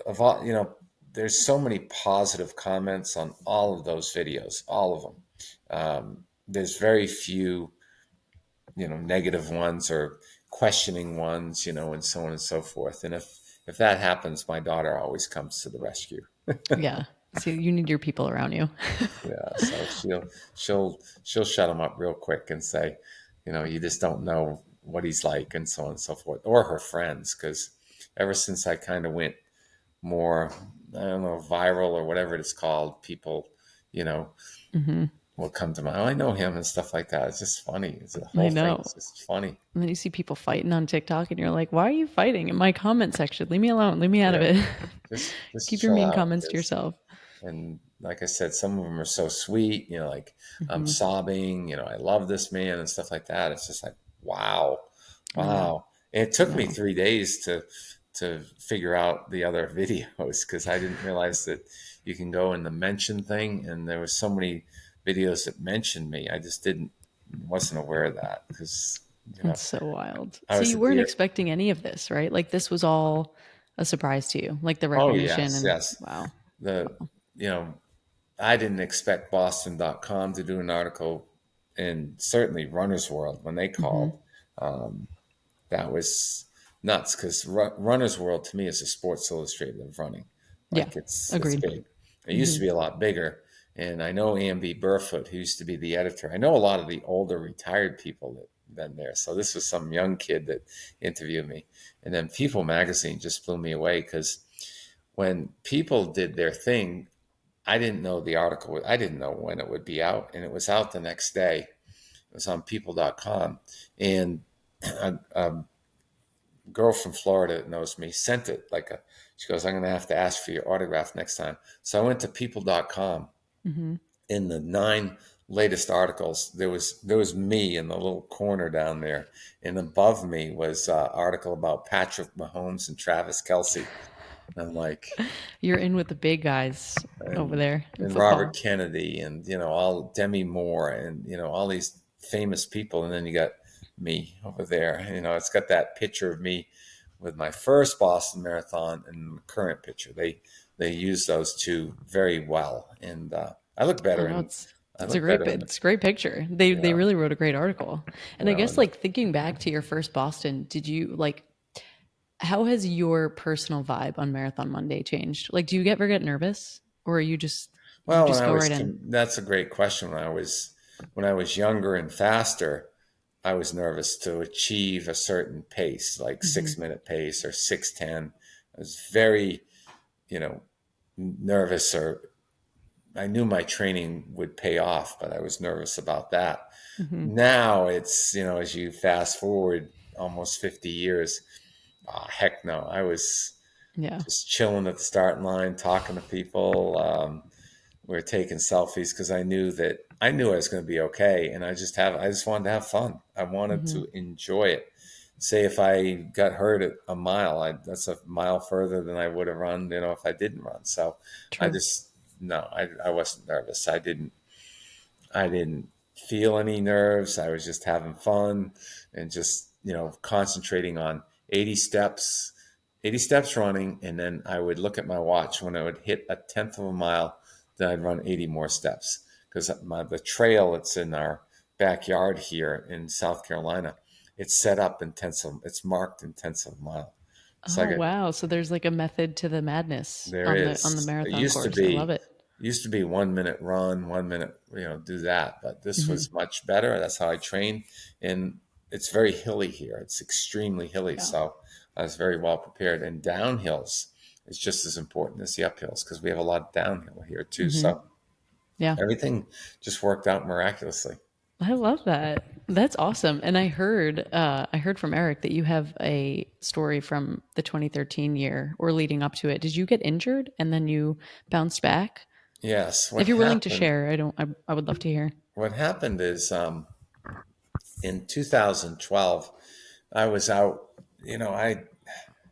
of all, there's so many positive comments on all of those videos, all of them. There's very few, negative ones or questioning ones, and so on and so forth. And if that happens, my daughter always comes to the rescue. Yeah. See, you need your people around you. Yeah, so she'll shut him up real quick and say, you just don't know what he's like, and so on and so forth, or her friends, because ever since I kind of went more, I don't know, viral or whatever it's called, people, you know, Hmm. will come to mind. Oh, I know him and stuff like that. It's just funny. The I whole thing know. is just funny. And then you see people fighting on TikTok and you're like, why are you fighting in my comment section? Leave me alone. Leave me out of Yeah, it. just Keep your chill mean out, comments to because yourself. and like I said, some of them are so sweet, like I'm Hmm. sobbing, I love this man and stuff like that. It's just like, wow, I know. wow. And it I took me know. 3 days to figure out the other videos, because I didn't realize that you can go in the mention thing, and there was so many videos that mentioned me. I just wasn't aware of that, because That's so wild. I So was you a weren't deer. expecting any of this, right? Like this was all a surprise to you, like the Oh recognition yes, and yes. wow. The you know I didn't expect Boston.com to do an article, and certainly Runner's World when they Hmm. called. Um, that was nuts, because Runner's World to me is a Sports Illustrated of running. Yeah. Like it's Agreed. big. It used Hmm. to be a lot bigger, and I know Amby Burfoot, who used to be the editor. I know a lot of the older retired people that been there. So this was some young kid that interviewed me, and then People Magazine just blew me away, because when People did their thing, I didn't know the article. I didn't know when it would be out, and it was out the next day. It was on people.com. And a girl from Florida that knows me sent it she goes, I'm going to have to ask for your autograph next time. So I went to people.com. Hmm. In the 9 latest articles, there was me in the little corner down there, and above me was an article about Patrick Mahomes and Travis Kelsey. And I'm like, You're in with the big guys over and there in and Robert football. Kennedy, and all Demi Moore, and all these famous people, and then you got me over there. It's got that picture of me with my first Boston Marathon and the current picture. They use those two very well, and I look I better know in I it's a look great better in it's a great picture. They yeah really wrote a great article. And I guess and like thinking back to your first Boston, did you like How has your personal vibe on Marathon Monday changed? Like, do you ever get nervous, or are you Well, just go right in? that's a great question. When I was younger and faster, I was nervous to achieve a certain pace, like Hmm. 6 minute pace or 6:10. I was very, you know, nervous, or I knew my training would pay off, but I was nervous about that. Hmm. Now it's, as you fast forward almost 50 years, heck no. I was Yeah. just chilling at the starting line, talking to people. We were taking selfies because I knew I was going to be okay, and I just wanted to have fun. I wanted Hmm. to enjoy it. Say if I got hurt at a mile, that's a mile further than I would have run, if I didn't run. So I True. just no, I wasn't nervous. I didn't feel any nerves. I was just having fun and just, concentrating on 80 steps, 80 steps running. And then I would look at my watch when I would hit a tenth of a mile, then I'd run 80 more steps. Because the trail that's in our backyard here in South Carolina, it's set up it's marked in tenths of a mile. So Oh wow. So there's like a method to the madness there on the is. It marathon used to course. I love be it. 1 minute run, 1 minute, do that. But this Hmm. was much better. That's how I trained. And it's very hilly here. It's extremely hilly. Yeah. So I was very well prepared. And downhills is just as important as the uphills because we have a lot of downhill here too. Hmm. So Yeah. everything just worked out miraculously. I love that. That's awesome. And I heard from Eric that you have a story from the 2013 year or leading up to it. Did you get injured and then you bounced back? Yes. If you're willing to share, I would love to hear. What happened is in 2012, I was out,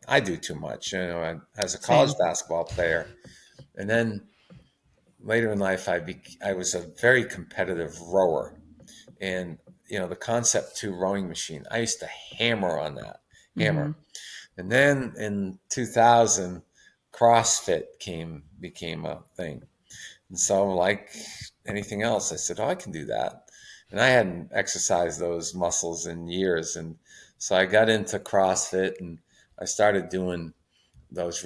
I do too much, as a college Same. basketball player. And then later in life, I was a very competitive rower, and the concept two rowing machine. I used to hammer on that hammer, Mhm. and then in 2000, CrossFit became a thing, and so like anything else, I said, "Oh, I can do that," and I hadn't exercised those muscles in years, and so I got into CrossFit, and I started doing those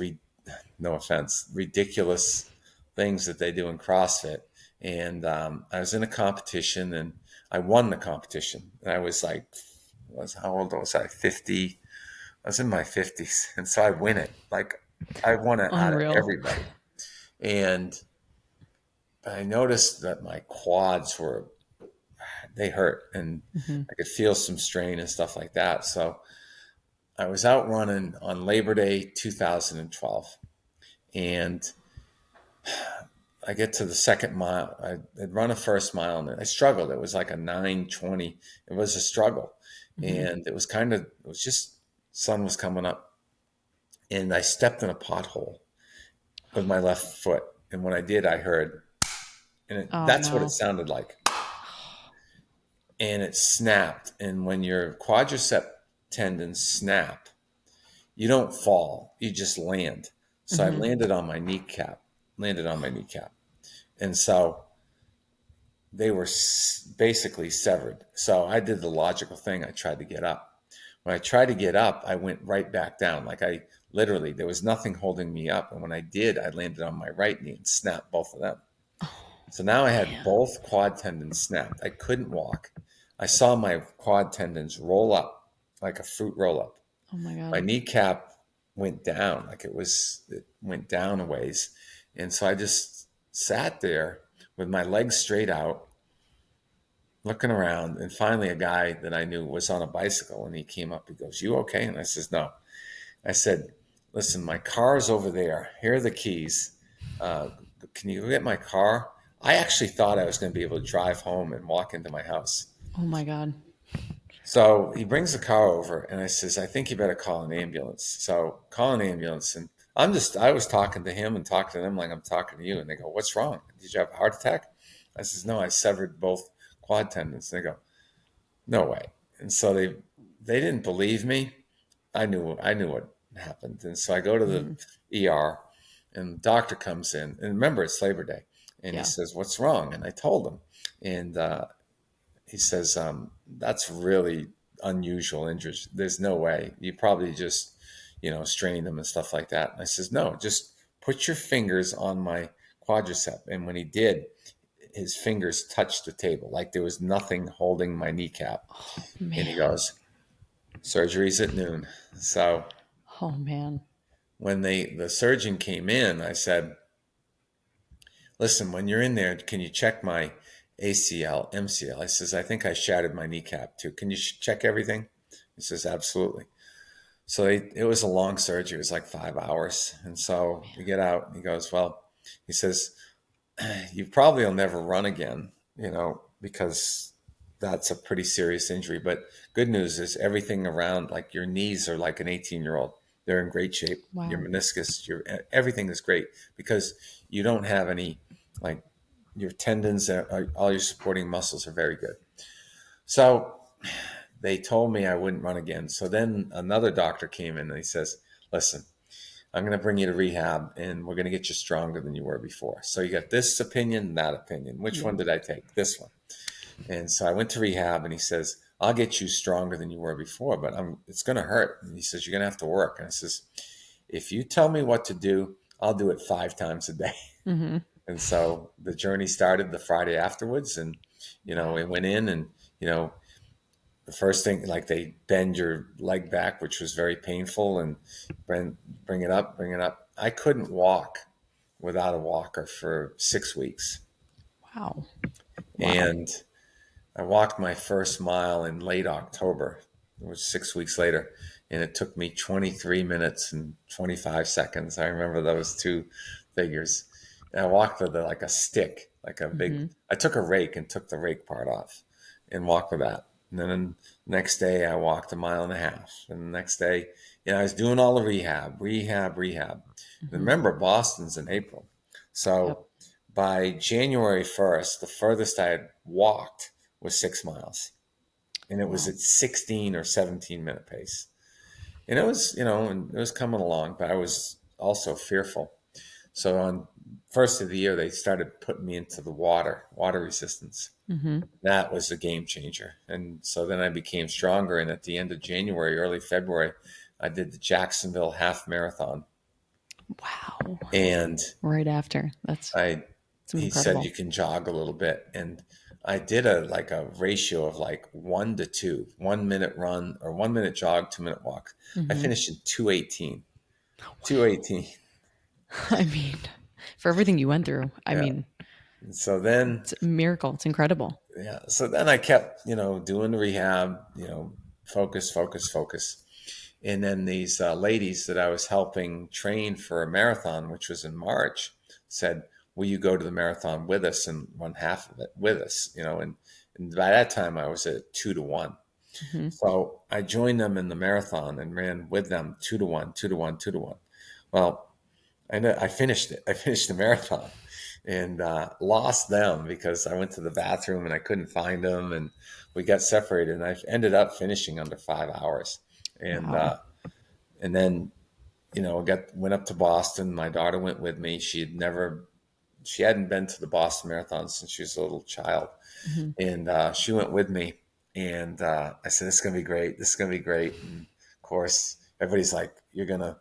no offense, ridiculous things that they do in CrossFit. And I was in a competition and I won the competition. And I was like, how old was I? 50. I was in my 50s. And so I win it. Like I won it out of Unreal. everybody. And I noticed that my quads they hurt and Mhm. I could feel some strain and stuff like that. So I was out running on Labor Day 2012. And I get to the second mile. I'd run a first mile and I struggled. It was like a 9:20. It was a struggle. Mhm. And it was just, sun was coming up. And I stepped in a pothole with my left foot. And when I did, I heard, Oh that's what it no. sounded like. And it snapped. And when your quadricep tendons snap, you don't fall, you just land. So I Mhm. landed on my kneecap. And so they were basically severed. So I did the logical thing. I tried to get up. When I tried to get up, I went right back down. Like I literally, there was nothing holding me up. And when I did, I landed on my right knee and snapped both of them. Oh So now I had man. both quad tendons snapped. I couldn't walk. I saw my quad tendons roll up like a fruit roll up. Oh my My god. kneecap went down, it went down a ways. And so I just sat there with my legs straight out, looking around, and finally a guy that I knew was on a bicycle, and he came up. He goes, "You okay?" And I says, "No." I said, "Listen, my car's over there. Here are the keys. Uh, can you go get my car?" I actually thought I was going to be able to drive home and walk into my house. Oh my god. So he brings the car over, and I says, "I think you better call an ambulance." So call an ambulance, and I was talking to him and talking to them like I'm talking to you, and they go, "What's wrong? Did you have a heart attack?" I says, "No, I severed both quad tendons." They go, "No way." And so they didn't believe me. I knew what happened, and so I go to the Mhm. ER, and the doctor comes in, and remember it's Labor Day, and he Yeah. says, "What's wrong?" And I told him, and he says, "That's really unusual injuries. There's no way. You probably just, strain them and stuff like that. And I says, no, just put your fingers on my quadricep. And when he did, his fingers touched the table like there was nothing holding my kneecap. Oh And he man. goes, surgery's at noon. So Oh man. when the surgeon came in, I said, listen, when you're in there, can you check my ACL, MCL? I says, I think I shattered my kneecap too. Can you check everything? He says, absolutely. So it was a long surgery. It was like 5 hours. And so we get out and he goes, well, he says, you probably will never run again, because that's a pretty serious injury. But good news is everything around, like your knees are like an 18-year-old. They're in great shape. Your Wow. meniscus, everything is great because you don't have any, like your tendons, all your supporting muscles are very good. So they told me I wouldn't run again. So then another doctor came in and he says, listen, I'm going to bring you to rehab and we're going to get you stronger than you were before. So you got this opinion, that opinion. Which Yeah. one did I take? This one. And so I went to rehab and he says, I'll get you stronger than you were before, but it's going to hurt. And he says, you're going to have to work. And I says, if you tell me what to do, I'll do it 5 times a day. Mm-hmm. And so the journey started the Friday afterwards. And, we went in and, the first thing, like they bend your leg back, which was very painful, and bring it up, bring it up. I couldn't walk without a walker for 6 weeks. Wow. Wow. And I walked my first mile in late October. It was 6 weeks later, and it took me 23 minutes and 25 seconds. I remember those two figures. And I walked with like a stick, like a big. Mm-hmm. I took a rake and took the rake part off, and walked with that. And then the next day, I walked 1.5 miles. And the next day, I was doing all the rehab. And Mm-hmm. remember, Boston's in April, Yep. so by January 1st, the furthest I had walked was 6 miles, and it was Wow. at 16 or 17-minute pace. And it was, and it was coming along, but I was also fearful. So on first of the year, they started putting me into the water resistance. Mm-hmm. That was a game changer. And so then I became stronger. And at the end of January, early February, I did the Jacksonville half marathon. Wow. And Right after. That's he said incredible. you can jog a little bit. And I did a ratio of like 1 to 2, 1 minute run or 1 minute jog, 2 minute walk. I Mm-hmm. finished in 2:18. Wow. 2:18. I mean, for everything you went through, I Yeah. mean, And so then, it's a miracle. It's incredible. yeah. So then I kept, doing the rehab, focus, focus, focus. And then these ladies that I was helping train for a marathon, which was in March, said, will you go to the marathon with us and run half of it with us? And by that time I was at 2-1. Mm-hmm. So I joined them in the marathon and ran with them 2-1, 2-1, 2-1. Well, I finished it. I finished the marathon and lost them because I went to the bathroom and I couldn't find them, and we got separated. And I ended up finishing under 5 hours, and Wow. and then went up to Boston. My daughter went with me. She hadn't been to the Boston Marathon since she was a little child, Mm-hmm. and she went with me. And I said, "This is gonna be great. This is gonna be great." And of course, everybody's like, you're gonna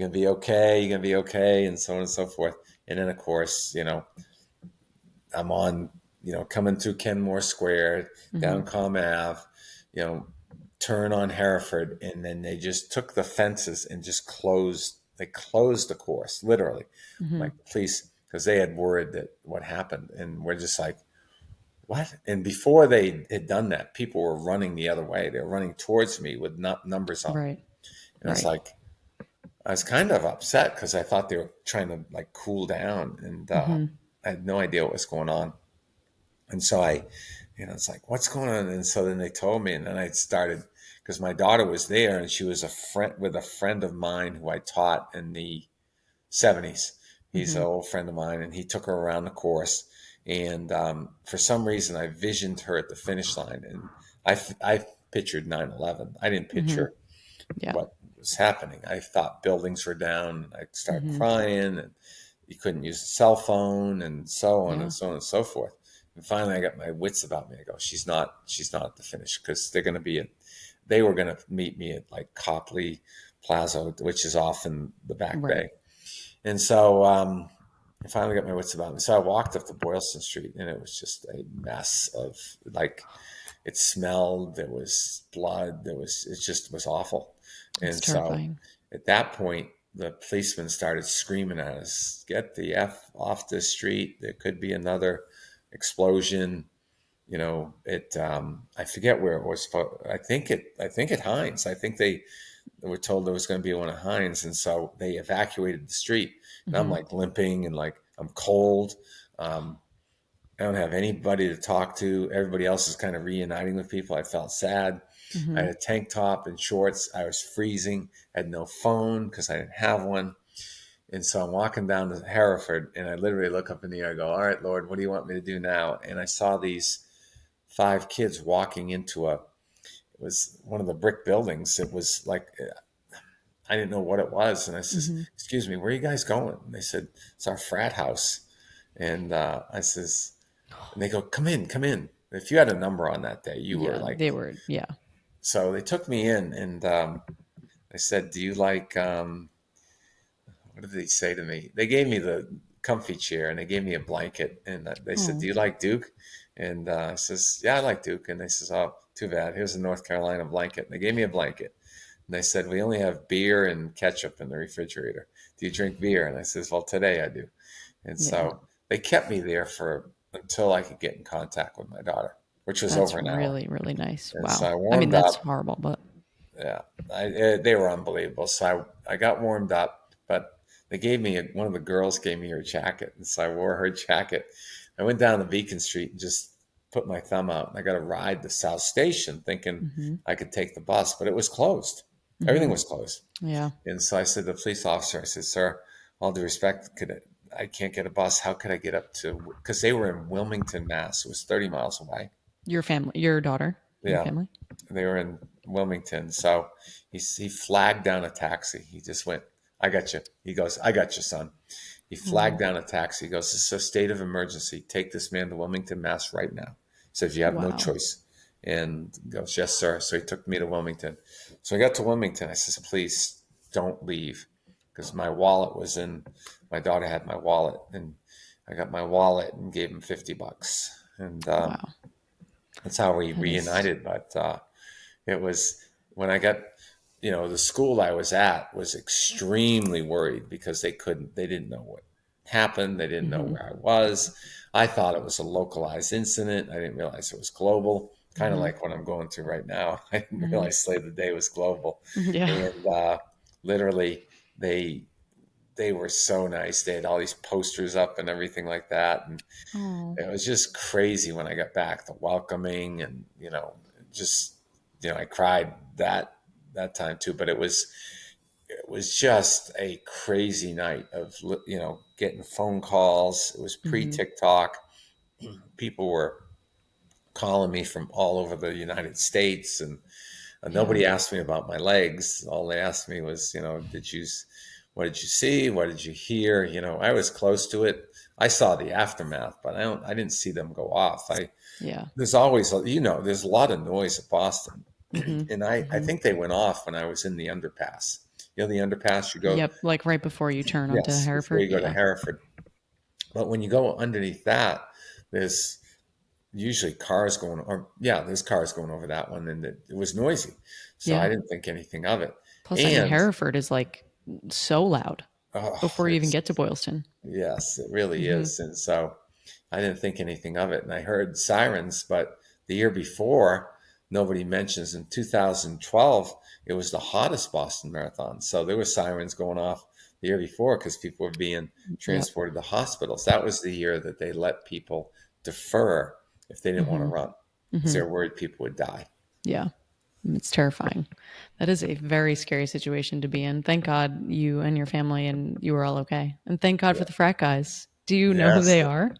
be okay. You're gonna be okay," and so on and so forth. And then, of course, I'm on, coming through Kenmore Square, Mm-hmm. down Com Ave, you know, turn on Hereford, and then they just took the fences and just closed. They closed the course, literally, Mm-hmm. like police, because they had word that what happened, and we're just like, what? And before they had done that, people were running the other way. They were running towards me with numbers on them, Right. and Right. I was kind of upset because I thought they were trying to like cool down, and Mm-hmm. I had no idea what was going on. And so it's like, what's going on? And so then they told me, and then I started, because my daughter was there, and she was a friend with a friend of mine who I taught in the 70s. He's Mm-hmm. an old friend of mine, and he took her around the course. And for some reason, I visioned her at the finish line, and I pictured 9/11. I didn't Mm-hmm. picture Yeah. what was happening. I thought buildings were down, and I'd start Mm-hmm. crying, and you couldn't use a cell phone, and so on Yeah. and so on and so forth. And finally, I got my wits about me. I go, she's not at the finish because they were going to meet me at like Copley Plaza, which is off in the back Right. bay. And so I finally got my wits about me. So I walked up to Boylston Street, and it was just a mess of like it smelled. There was blood. It just was awful. It's And so terrifying. at that point, the policeman started screaming at us, "Get the F off the street. There could be another explosion." I forget where it was. I think at Heinz. I think they were told there was going to be one at Heinz. And so they evacuated the street. And I'm Hmm. like limping and like I'm cold. Um, I don't have anybody to talk to. Everybody else is kind of reuniting with people. I felt sad. I Hmm. had a tank top and shorts. I was freezing. I had no phone because I didn't have one. And so I'm walking down to Hereford, and I literally look up in the air and go, "All right, Lord, what do you want me to do now?" And I saw these 5 kids walking into it was one of the brick buildings. It was like, I didn't know what it was. And I says, Hmm. "Excuse me, where are you guys going?" And they said, "It's our frat house." And I says, and they go, "Come in, come in." If you had a number on that day, you were Yeah, like, they were. Yeah. so they took me in, and they said, "Do you like, what did they say to me?" They gave me the comfy chair and they gave me a blanket. And they said, Oh, "Do you like Duke?" And I says, "Yeah, I like Duke." And they says, "Oh, too bad. Here's a North Carolina blanket." And they gave me a blanket. And they said, "We only have beer and ketchup in the refrigerator. Do you drink beer?" And I says, "Well, today I do." And yeah. so they kept me there for until I could get in contact with my daughter, which was That's over an hour. really, really nice. And so Wow. I I mean, warmed that's up. horrible, but Yeah, they were unbelievable. So I got warmed up, but they gave me one of the girls gave me her jacket, and so I wore her jacket. I went down to Beacon Street and just put my thumb out, and I got a ride to South Station, thinking hmm. I could take the bus, but it was closed. Everything Hmm. was closed. Yeah. And so I said to the police officer, I said, "Sir, all due respect, I can't get a bus. How could I get up to?" Because they were in Wilmington, Mass. It was 30 miles away. Your family, your daughter, and Yeah, family. they were in Wilmington. So he flagged down a taxi. He just went, "I got you." He goes, "I got you, son." He flagged Oh, down a taxi. He goes, "This is a state of emergency. Take this man to Wilmington, Mass right now." He says, "You have no wow. choice." And he goes, "Yes, sir." So he took me to Wilmington. So I got to Wilmington. I says, "Please don't leave." Because my wallet was in, my daughter had my wallet. And I got my wallet and gave him $50. And Wow. that's how we That is. reunited. But it was when I got, the school I was at was extremely worried because they didn't know what happened. They didn't know Hmm. where I was. I thought it was a localized incident. I didn't realize it was global, kind of Hmm. like what I'm going through right now. I didn't Hmm. realize Slave of the Day was global. Yeah. And literally, they, they were so nice. They had all these posters up and everything like that. And Oh. it was just crazy when I got back, the welcoming and, just, I cried that time too, but it was just a crazy night of, getting phone calls. It was pre Hmm. TikTok. People were calling me from all over the United States, and Yeah. nobody asked me about my legs. All they asked me was, what did you see? What did you hear? I was close to it. I saw the aftermath, but I didn't see them go off. Yeah. There's always, there's a lot of noise at Boston. Hmm. And I Hmm. think they went off when I was in the underpass. The underpass you go, Yep. Like right before you turn onto yes, before Hereford. you go to Yeah. Hereford. But when you go underneath that, there's usually cars going, or yeah, there's cars going over that one, and it was noisy. So I Yeah. didn't think anything of it. Plus, I mean, And Hereford is like so loud oh, before you even get to Boylston. yes, it really Hmm. is. And so I didn't think anything of it. And I heard sirens, but the year before, nobody mentions in 2012, it was the hottest Boston Marathon. So there were sirens going off the year before because people were being Yep. transported to hospitals. That was the year that they let people defer if they didn't want to Hmm. run because Hmm. they were worried people would die. Yeah. It's terrifying. That is a very scary situation to be in. Thank God you and your family and you were all okay. And thank God for Yeah. the frat guys. Do you know who Yes. they are?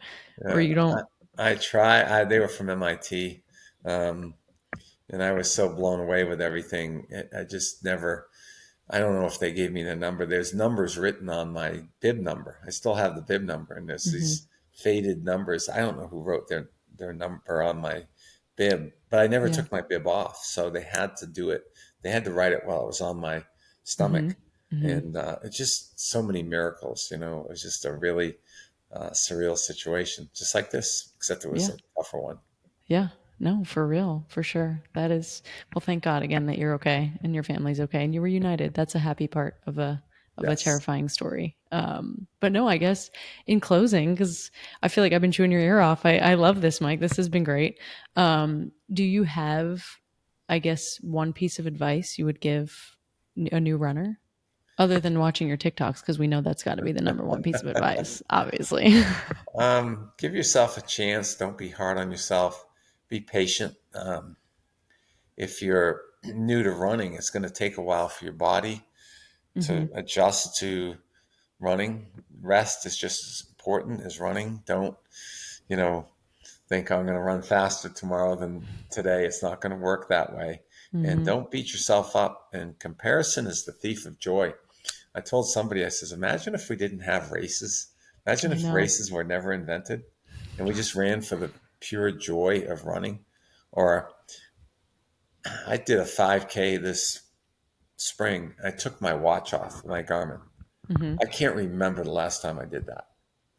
Or Yeah. you don't? I try. They were from MIT. Um, and I was so blown away with everything. I just never, I don't know if they gave me the number. There's numbers written on my bib number. I still have the bib number, and there's Hmm. these faded numbers. I don't know who wrote their number on my bib, but I never Yeah. took my bib off, so they had to do it. They had to write it while it was on my Mm-hmm. stomach, Mm-hmm. and it's just so many miracles. It was just a really surreal situation, just like this, except it was Yeah. a tougher one. Yeah. No, for real, for sure. That is, well, thank God again that you're okay and your family's okay and you were united. That's a happy part of a Yes. terrifying story. But no, I guess in closing, because I feel like I've been chewing your ear off. I love this, Mike. This has been great. Do you have, I guess, one piece of advice you would give a new runner other than watching your TikToks? Because we know that's got to be the number one piece of advice, obviously. Give yourself a chance. Don't be hard on yourself. Be patient. If you're new to running, it's going to take a while for your body Hmm. to adjust to running. Rest is just as important as running. Don't, you know, think I'm going to run faster tomorrow than today. It's not going to work that way. And Hmm. don't beat yourself up. And comparison is the thief of joy. I told somebody, I says, imagine if we didn't have races. Imagine I if know. races were never invented and we just ran for the pure joy of running. Or I did a 5K this spring. I took my watch off, my Garmin. Hmm. I can't remember the last time I did that.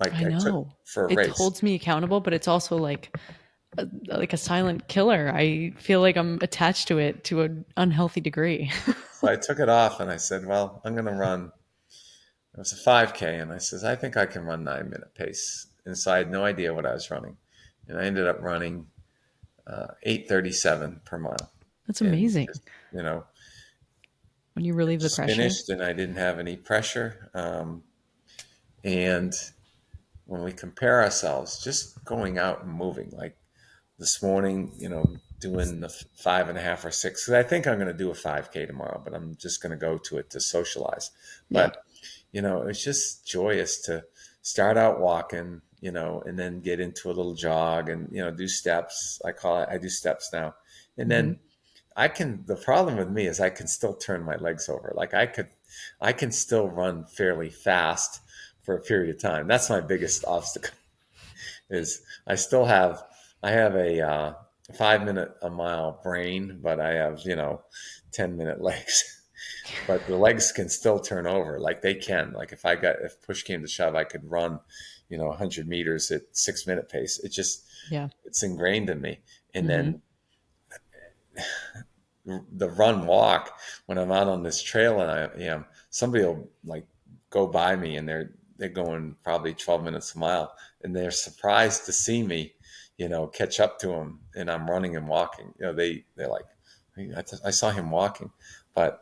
Like I I took know. for a It race. holds me accountable, but it's also like a silent killer. I feel like I'm attached to it to an unhealthy degree. So I took it off and I said, well, I'm going to run. It was a 5K. And I says, I think I can run 9 minute pace. And so I had no idea what I was running. And I ended up running 8:37 per mile. That's And amazing just, you know, when you I relieve the just pressure. finished and I didn't have any pressure. And when we compare ourselves, just going out and moving, like this morning, doing the 5.5 or 6. 'Cause I think I'm going to do a 5K tomorrow, but I'm just going to go to it to socialize. Yeah. But, it's just joyous to start out walking, and then get into a little jog and, do steps. I do steps now. And Hmm. then the problem with me is I can still turn my legs over. Like I can still run fairly fast for a period of time. That's my biggest obstacle is I have a 5 minute a mile brain, but I have 10 minute legs. But the legs can still turn over, like they can. Like if push came to shove, I could run 100 meters at 6 minute pace. Yeah. It's ingrained in me. And Hmm. then the run walk when I'm out on this trail and I am somebody will like go by me and they're going probably 12 minutes a mile and they're surprised to see me, catch up to them and I'm running and walking. They're like, I saw him walking, but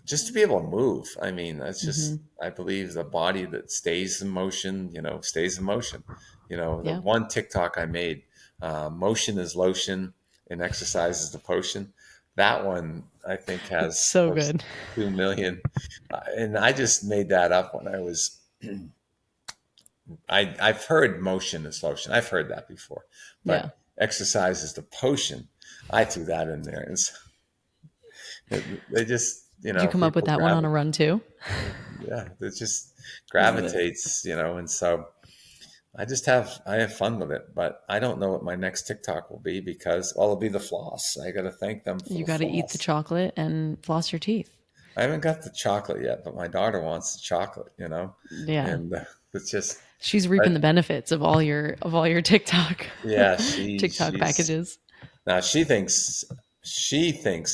just to be able to move. I mean, that's Hmm. just I believe the body that stays in motion, stays in motion. The Yeah. one TikTok I made, motion is lotion and exercise is the potion. That one I think It's has so close good. to 2 million, and I just made that up when I was. I've heard motion is lotion. I've heard that before, Yeah. but exercise is the potion. I threw that in there, and so they just Did you come up with people that one grab on it. a run too? Yeah, it just I love it. gravitates, and so I have fun with it, but I don't know what my next TikTok will be because it'll be the floss. I got to thank them for You the got to eat the floss. chocolate and floss your teeth. I haven't got the chocolate yet, but my daughter wants the chocolate, Yeah. and it's just, She's I, reaping the benefits of all your TikTok yeah, TikTok she's packages. now she thinks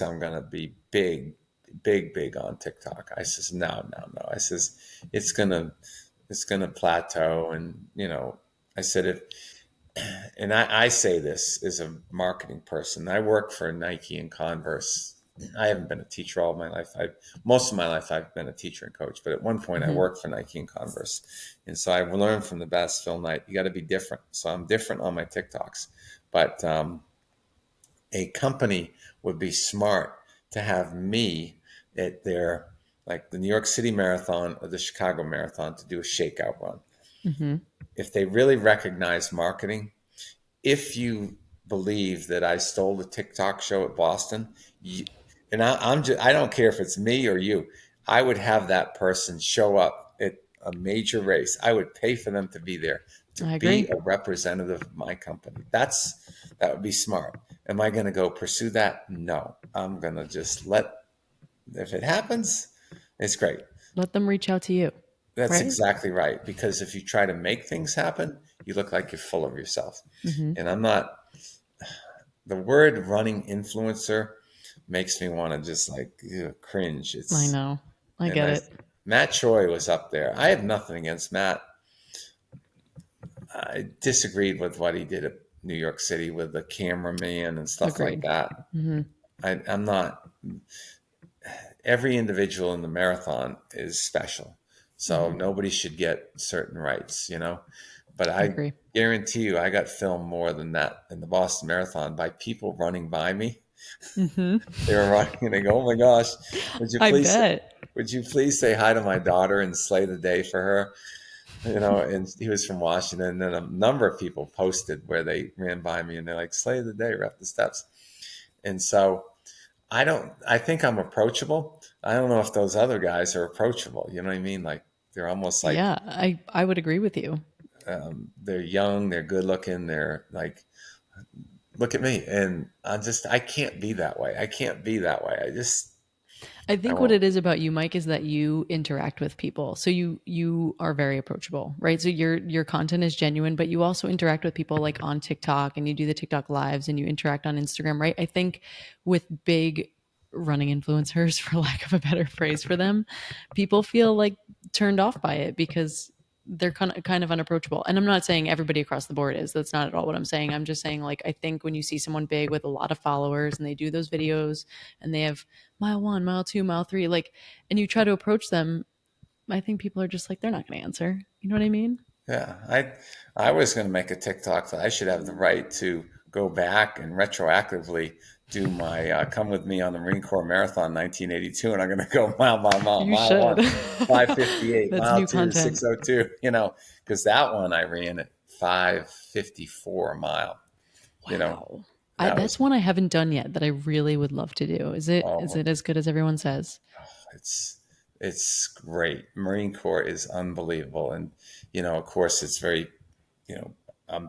I'm gonna be big, big, big on TikTok. I says no, no, no. I says it's gonna it's gonna plateau, and I said if and I say this as a marketing person. I work for Nike and Converse. I haven't been a teacher all of my life. Most of my life I've been a teacher and coach, but at one point I Hmm. worked for Nike and Converse, and so I've learned from the best, Phil Knight. You got to be different. So I'm different on my TikToks, but a company would be smart to have me at their like the New York City Marathon or the Chicago Marathon to do a shakeout run. Hmm. If they really recognize marketing, if you believe that I stole the TikTok show at Boston, and I don't care if it's me or you, I would have that person show up at a major race. I would pay for them to be there to I be agree. a representative of my company. That would be smart. Am I going to go pursue that? No. I'm going to just let, if it happens, it's great. Let them reach out to you, That's right? exactly right. Because if you try to make things happen, you look like you're full of yourself. Mm-hmm. And I'm not, the word running influencer makes me want to just like cringe. I It's, know. I and get I, it. Matt Choi was up there. I have nothing against Matt. I disagreed with what he did at New York City with the cameraman and stuff like Agreed. that. Mm-hmm. I'm not, every individual in the marathon is special. So Mm-hmm. nobody should get certain rights, you know? But I I agree. guarantee you, I got filmed more than that in the Boston Marathon by people running by me. Mm-hmm. They were running and they go, "Oh my gosh, would you I please, bet. would you please say hi to my daughter and slay the day for her?" You know, and he was from Washington. And then a number of people posted where they ran by me and they're like, "Slay the day, rep the steps." And so I think I'm approachable. I don't know if those other guys are approachable. You know what I mean? Like they're almost like, Yeah, I would agree with you. they're young, they're good looking, they're like, look at me. And I can't be that way. I can't be that way. I I think what won't. it is about you, Mike, is that you interact with people. So you are very approachable, right? So your content is genuine, but you also interact with people like on TikTok and you do the TikTok lives and you interact on Instagram, right? I think with big running influencers, for lack of a better phrase for them, people feel like turned off by it because they're kind of unapproachable. And I'm not saying everybody across the board is. That's not at all what I'm saying. I'm just saying like I think when you see someone big with a lot of followers and they do those videos and they have mile one, mile two, mile three, like, and you try to approach them, I think people are just like, they're not going to answer. You know what I mean? Yeah, I was going to make a TikTok that I should have the right to go back and retroactively do my "Come with Me on the Marine Corps Marathon 1982," and I'm going to go mile by mile, You mile should. one, 5:58, That's mile new two, content. 6:02. You know, because that one I ran at 5:54 a mile. You know, Wow. that That's was one I haven't done yet that I really would love to do. Is oh, it as good as everyone says? it's it's great. Marine Corps is unbelievable, and of course, it's very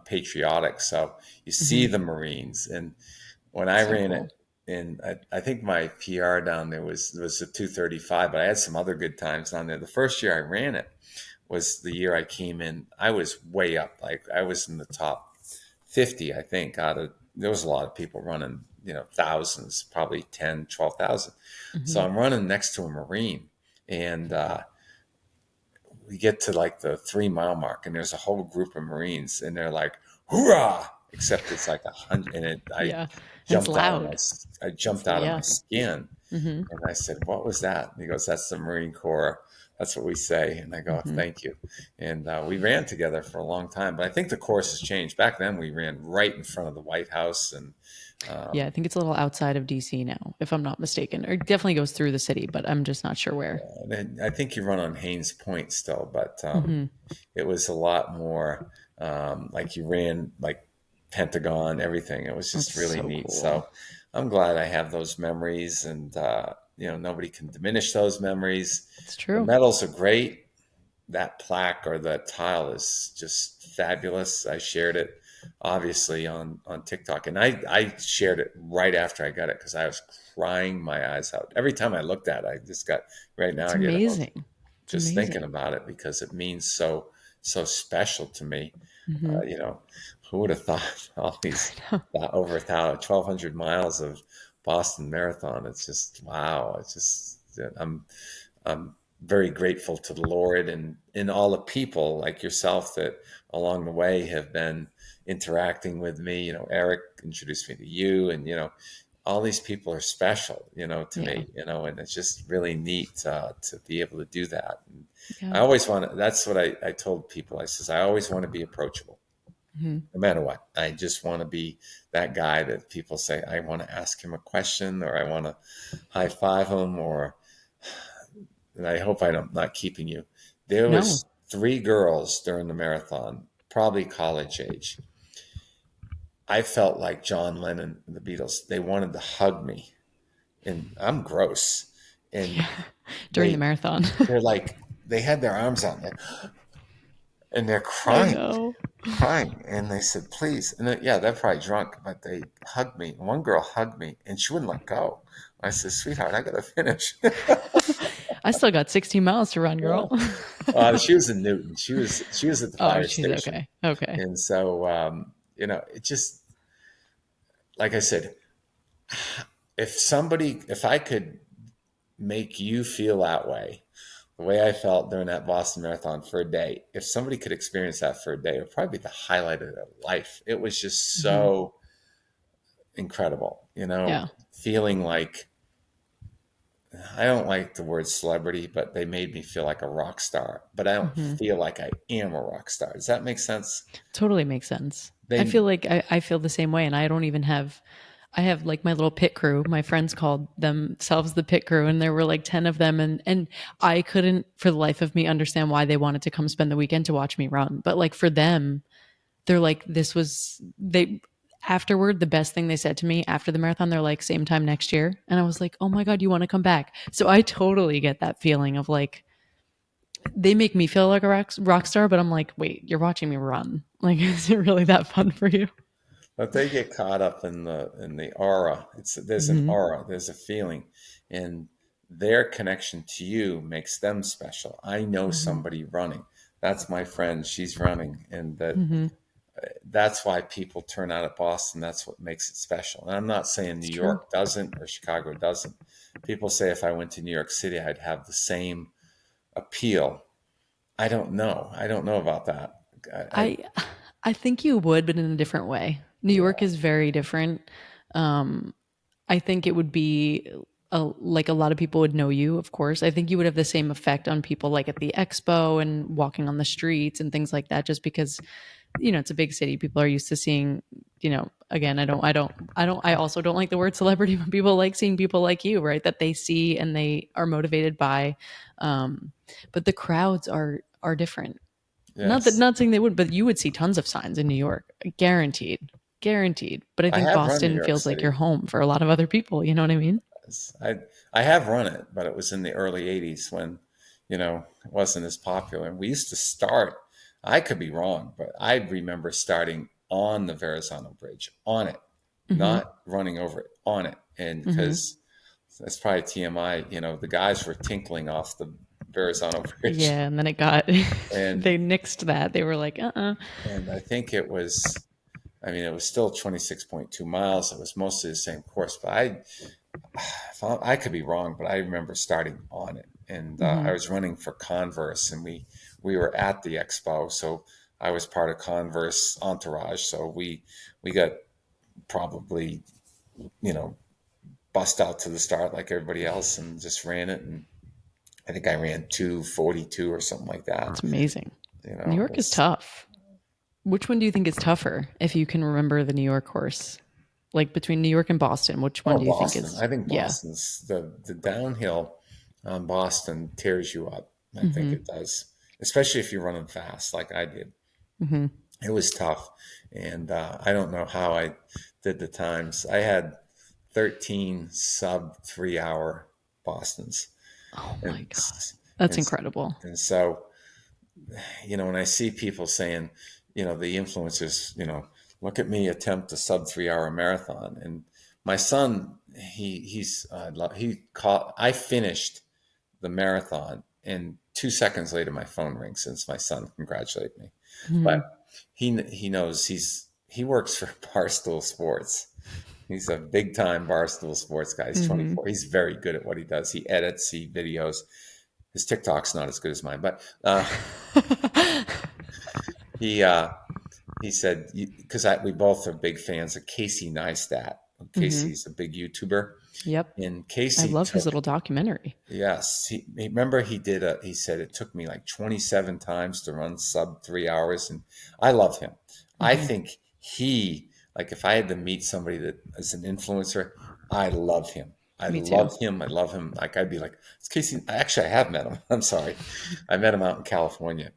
patriotic. So you see Hmm. the Marines, and when I So ran cool. it, and I think my PR down there was a 2:35, but I had some other good times down there. The first year I ran it was the year I came in. I was way up, like I was in the top 50, I think. Out of there was a lot of people running, thousands, probably 10, 12,000. So Hmm. I'm running next to a Marine, and we get to like the 3 mile mark and there's a whole group of Marines and they're like, hoorah! Except it's like 100 and Yeah. And it's loud. I jumped out of my Yeah. skin Hmm. and I said, what was that? And he goes, that's the Marine Corps. That's what we say. And I go, Hmm. thank you. And we ran together for a long time, but I think the course has changed. Back then we ran right in front of the White House and Yeah, I think it's a little outside of DC now, if I'm not mistaken. Or it definitely goes through the city, but I'm just not sure where. and I think you run on Haynes Point still, but Hmm. it was a lot more like you ran like Pentagon, everything. It was That's just really so neat. cool. So I'm glad I have those memories, and nobody can diminish those memories. It's The true. medals are great. That plaque or the tile is just fabulous. I shared it obviously on TikTok, and I shared it right after I got it because I was crying my eyes out every time I looked at it. I just got right now It's I get emotional amazing. It's just thinking amazing. about it because it means so special to me. Hmm. You know, who would have thought all these over 1,200 miles of Boston Marathon? It's just wow. It's just I'm very grateful to the Lord and all the people like yourself that along the way have been interacting with me. Eric introduced me to you, and all these people are special, to Yeah. me, and it's just really neat to be able to do that. And I Yeah. always want to, that's what I told people. I says, I always want to be approachable, Hmm. no matter what. I just want to be that guy that people say, I want to ask him a question or I want to high five him and I hope I'm not keeping you. There No. was 3 girls during the marathon, probably college age. I felt like John Lennon and the Beatles. They wanted to hug me and I'm gross. And Yeah. During the they marathon. they're like they had their arms out there and they're I crying. know. crying, and they said, "Please." And then, yeah, they're probably drunk, but they hugged me. One girl hugged me, and she wouldn't let go. I said, "Sweetheart, I gotta finish." I still got 16 miles to run, girl. She was in Newton. She was at the Oh, fire she's station, okay. Okay. and so it just like I said, if I could make you feel that way, the way I felt during that Boston Marathon for a day, if somebody could experience that for a day, it would probably be the highlight of their life. It was just Hmm. so incredible, Yeah. feeling like I don't like the word celebrity, but they made me feel like a rock star. But I don't Hmm. feel like I am a rock star. Does that make sense? Totally makes sense. I They, feel like I feel the same way, and I don't even have. I have like my little pit crew. My friends called themselves the pit crew, and there were like 10 of them, and I couldn't for the life of me understand why they wanted to come spend the weekend to watch me run. But like for them, they're like, this was they afterward, the best thing they said to me after the marathon, they're like, same time next year. And I was like, oh my God, you want to come back? So I totally get that feeling of like, they make me feel like a rock star, but I'm like, wait, you're watching me run. Like, is it really that fun for you? but they get caught up in the aura. There's an Hmm. aura. There's a feeling, and their connection to you makes them special. I know Hmm. somebody running. That's my friend. She's running, and Hmm. that's why people turn out at Boston. That's what makes it special. And I'm not saying It's New true. York doesn't or Chicago doesn't. People say if I went to New York City, I'd have the same appeal. I don't know. I don't know about that. I I I think you would, but in a different way. New York yeah, is very different. Um, I think it would be like a lot of people would know you, of course. I think you would have the same effect on people like at the expo and walking on the streets and things like that, just because, it's a big city. People are used to seeing, again, I also don't like the word celebrity, but people like seeing people like you, right? That they see and they are motivated by. Um, but the crowds are different. yes. Not saying they would, but you would see tons of signs in New York, guaranteed, guaranteed. But I I think have run New Boston York feels like your City. home for a lot of other people. You know what I mean? I have run it, but it was in the early '80s when, it wasn't as popular. And we used to start. I could be wrong, but I remember starting on the Verrazano Bridge, on it, Hmm. not running over it, on it. And Hmm. because that's probably TMI, the guys were tinkling off the Verrazano Bridge, Yeah, and then it got and they nixed that. They were like, and I think it was. I mean, it was still 26.2 miles. It was mostly the same course, but I could be wrong, but I remember starting on it, and Hmm. I was running for Converse, and we were at the expo, so I was part of Converse entourage. So we got probably you know bust out to the start like everybody else, and just ran it, and I think I ran 2:42 or something like that. it's amazing. New It York is was tough. Which one do you think is tougher if you can remember the New York course? Like between New York and Boston, which one oh do you think Boston. is, I think yeah. Boston's the downhill on Boston tears you up. I think Hmm. it does, especially if you're running fast like I did. Hmm. It was tough, and I don't know how I did the times. I had 13 sub 3 hour Bostons, Oh my and God. That's and incredible. and so when I see people saying, the influencers, look at me attempt a sub 3 hour marathon, and my son, he caught. I finished the marathon, and 2 seconds later, my phone rings, and it's my son congratulating me. Hmm. But he knows he works for Barstool Sports. He's a big time Barstool Sports guy. He's Hmm. 24. He's very good at what he does. He edits, he videos. His TikTok's not as good as mine, but he uh, he said because we both are big fans of Casey Neistat. Hmm. Casey's a big YouTuber, Yep. and I Casey love his took little documentary. yes. Remember he said it took me like 27 times to run sub 3 hours, and I love him. I Hmm. think like if I had to meet somebody that is an influencer, I love him. I Me too. love him. I love him. Like I'd be like, it's Casey. Actually, I have met him. I'm sorry, I met him out in California,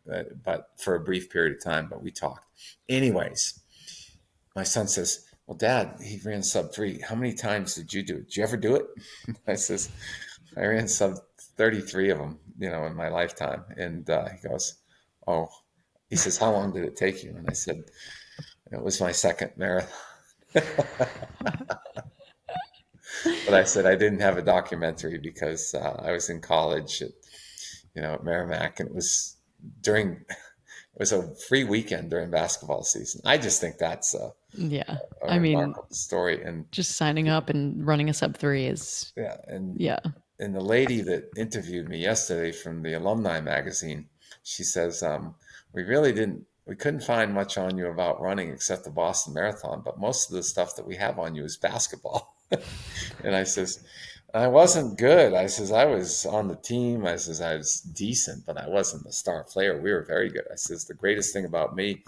but for a brief period of time. But we talked. Anyways, my son says, "Well, Dad, he ran sub 3. How many times did you do it? Did you ever do it?" I says, "I ran sub 33 of them, in my lifetime." And he goes, "Oh." He says, how long did it take you? And I said, it was my second marathon. But I said I didn't have a documentary because I was in college at Merrimack, and it was a free weekend during basketball season. I just think that's Yeah. a I mean, remarkable story. And just signing up and running a sub 3 is, yeah, and yeah. and the lady that interviewed me yesterday from the alumni magazine, she says, we couldn't find much on you about running except the Boston Marathon, but most of the stuff that we have on you is basketball. And I says, I wasn't good. I says, I was on the team. I says, I was decent, but I wasn't the star player. We were very good. I says, the greatest thing about me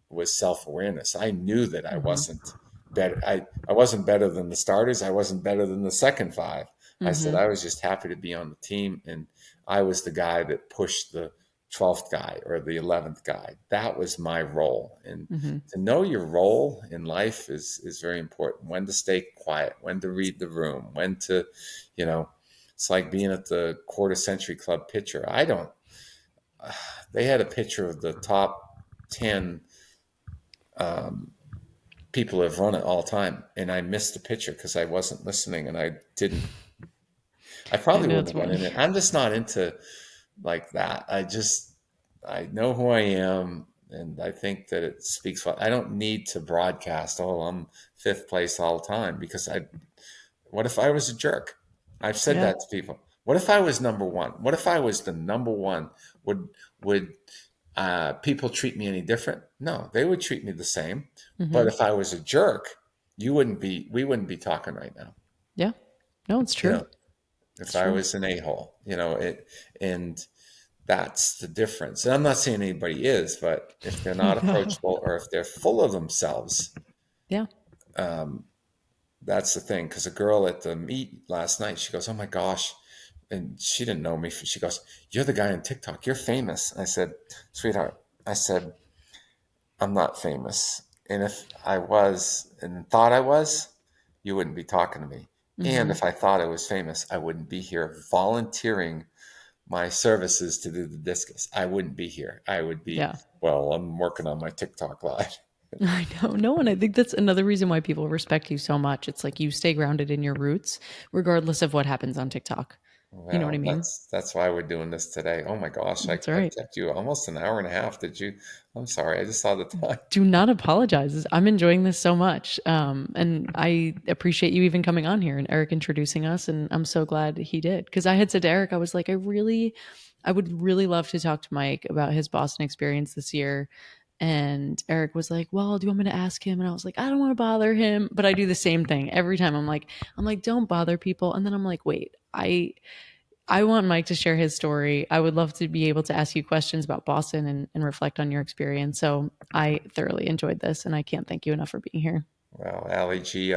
was self-awareness. I knew that I Hmm. wasn't better. I wasn't better than the starters. I wasn't better than the second five. I said, Hmm. I was just happy to be on the team. And I was the guy that pushed the 12th guy or the 11th guy. That was my role. And Hmm. to know your role in life is very important. When to stay quiet, when to read the room, when to, you know, it's like being at the quarter century club picture. They had a picture of the top 10 people who have run it all time. And I missed the picture because I wasn't listening, and I I probably know wouldn't it's have went funny. in it. I'm just not into like that. I know who I am, and I think that it speaks. I don't need to broadcast. Oh, I'm fifth place all the time because what if I was a jerk? I've said Yeah. that to people. What if I was number one? What if I was the number one? Would people treat me any different? No, they would treat me the same. But Hmm. if I was a jerk, we wouldn't be talking right now. Yeah. No, it's You true. know, It's if I true. was an a-hole, and that's the difference. And I'm not saying anybody is, but if they're not No. approachable or if they're full of themselves, Yeah. that's the thing. Because a girl at the meet last night, she goes, "Oh my gosh," and she didn't know me. She goes, "You're the guy on TikTok. You're famous." I said, "Sweetheart," I said, "I'm not famous. And if I was and thought I was, you wouldn't be talking to me. And Hmm. if I thought I was famous, I wouldn't be here volunteering my services to do the discus. I wouldn't be here. I would be, Yeah. well, I'm working on my TikTok live." I know. No, and I think that's another reason why people respect you so much. It's like you stay grounded in your roots, regardless of what happens on TikTok. You know what I Well, mean? that's why we're doing this today. Oh my gosh, That's I've right. kept you almost an hour and a half. Did you? I'm sorry, I just saw the time. Do not apologize. I'm enjoying this so much. And I appreciate you even coming on here and Eric introducing us. And I'm so glad he did. Because I had said to Eric, I was like, I would really love to talk to Mike about his Boston experience this year. And Eric was like, "Well, do you want me to ask him?" And I was like, "I don't want to bother him." But I do the same thing every time. I'm like, don't bother people. And then I'm like, wait, I want Mike to share his story. I would love to be able to ask you questions about Boston and reflect on your experience. So I thoroughly enjoyed this, and I can't thank you enough for being here. Well, Ali G,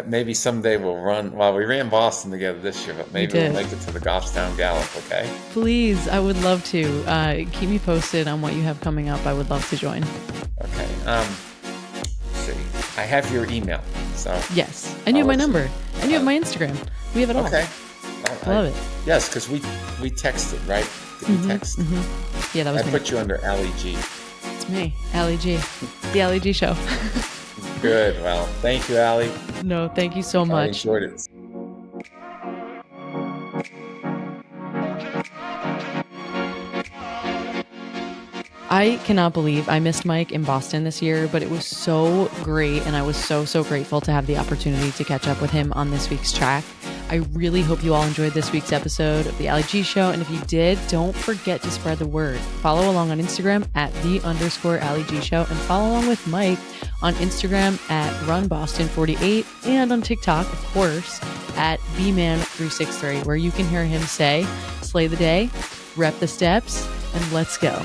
maybe someday we'll run. Well, we ran Boston together this year, but We maybe we'll did. make it to the Goffstown Gallop. Okay. Please, I would love to. Keep me posted on what you have coming up. I would love to join. Okay. Let's see. I have your email, so Yes. And you I'll have my let you. number. And you have Uh, my Instagram. We have it all. okay. Love it. Yes, because we texted, right? Did we text? Yeah, that I was me. put you under Ali G. It's me, Ali G. The Ali G show. Good. Well, thank you, Ali. No, thank you so I much. enjoyed it. I cannot believe I missed Mike in Boston this year, but it was so great. And I was so, so grateful to have the opportunity to catch up with him on this week's track. I really hope you all enjoyed this week's episode of the Ali G Show. And if you did, don't forget to spread the word. Follow along on Instagram at _Ali G Show and follow along with Mike on Instagram at RunBoston48 and on TikTok, of course, at Beeman363, where you can hear him say, slay the day, rep the steps, and let's go.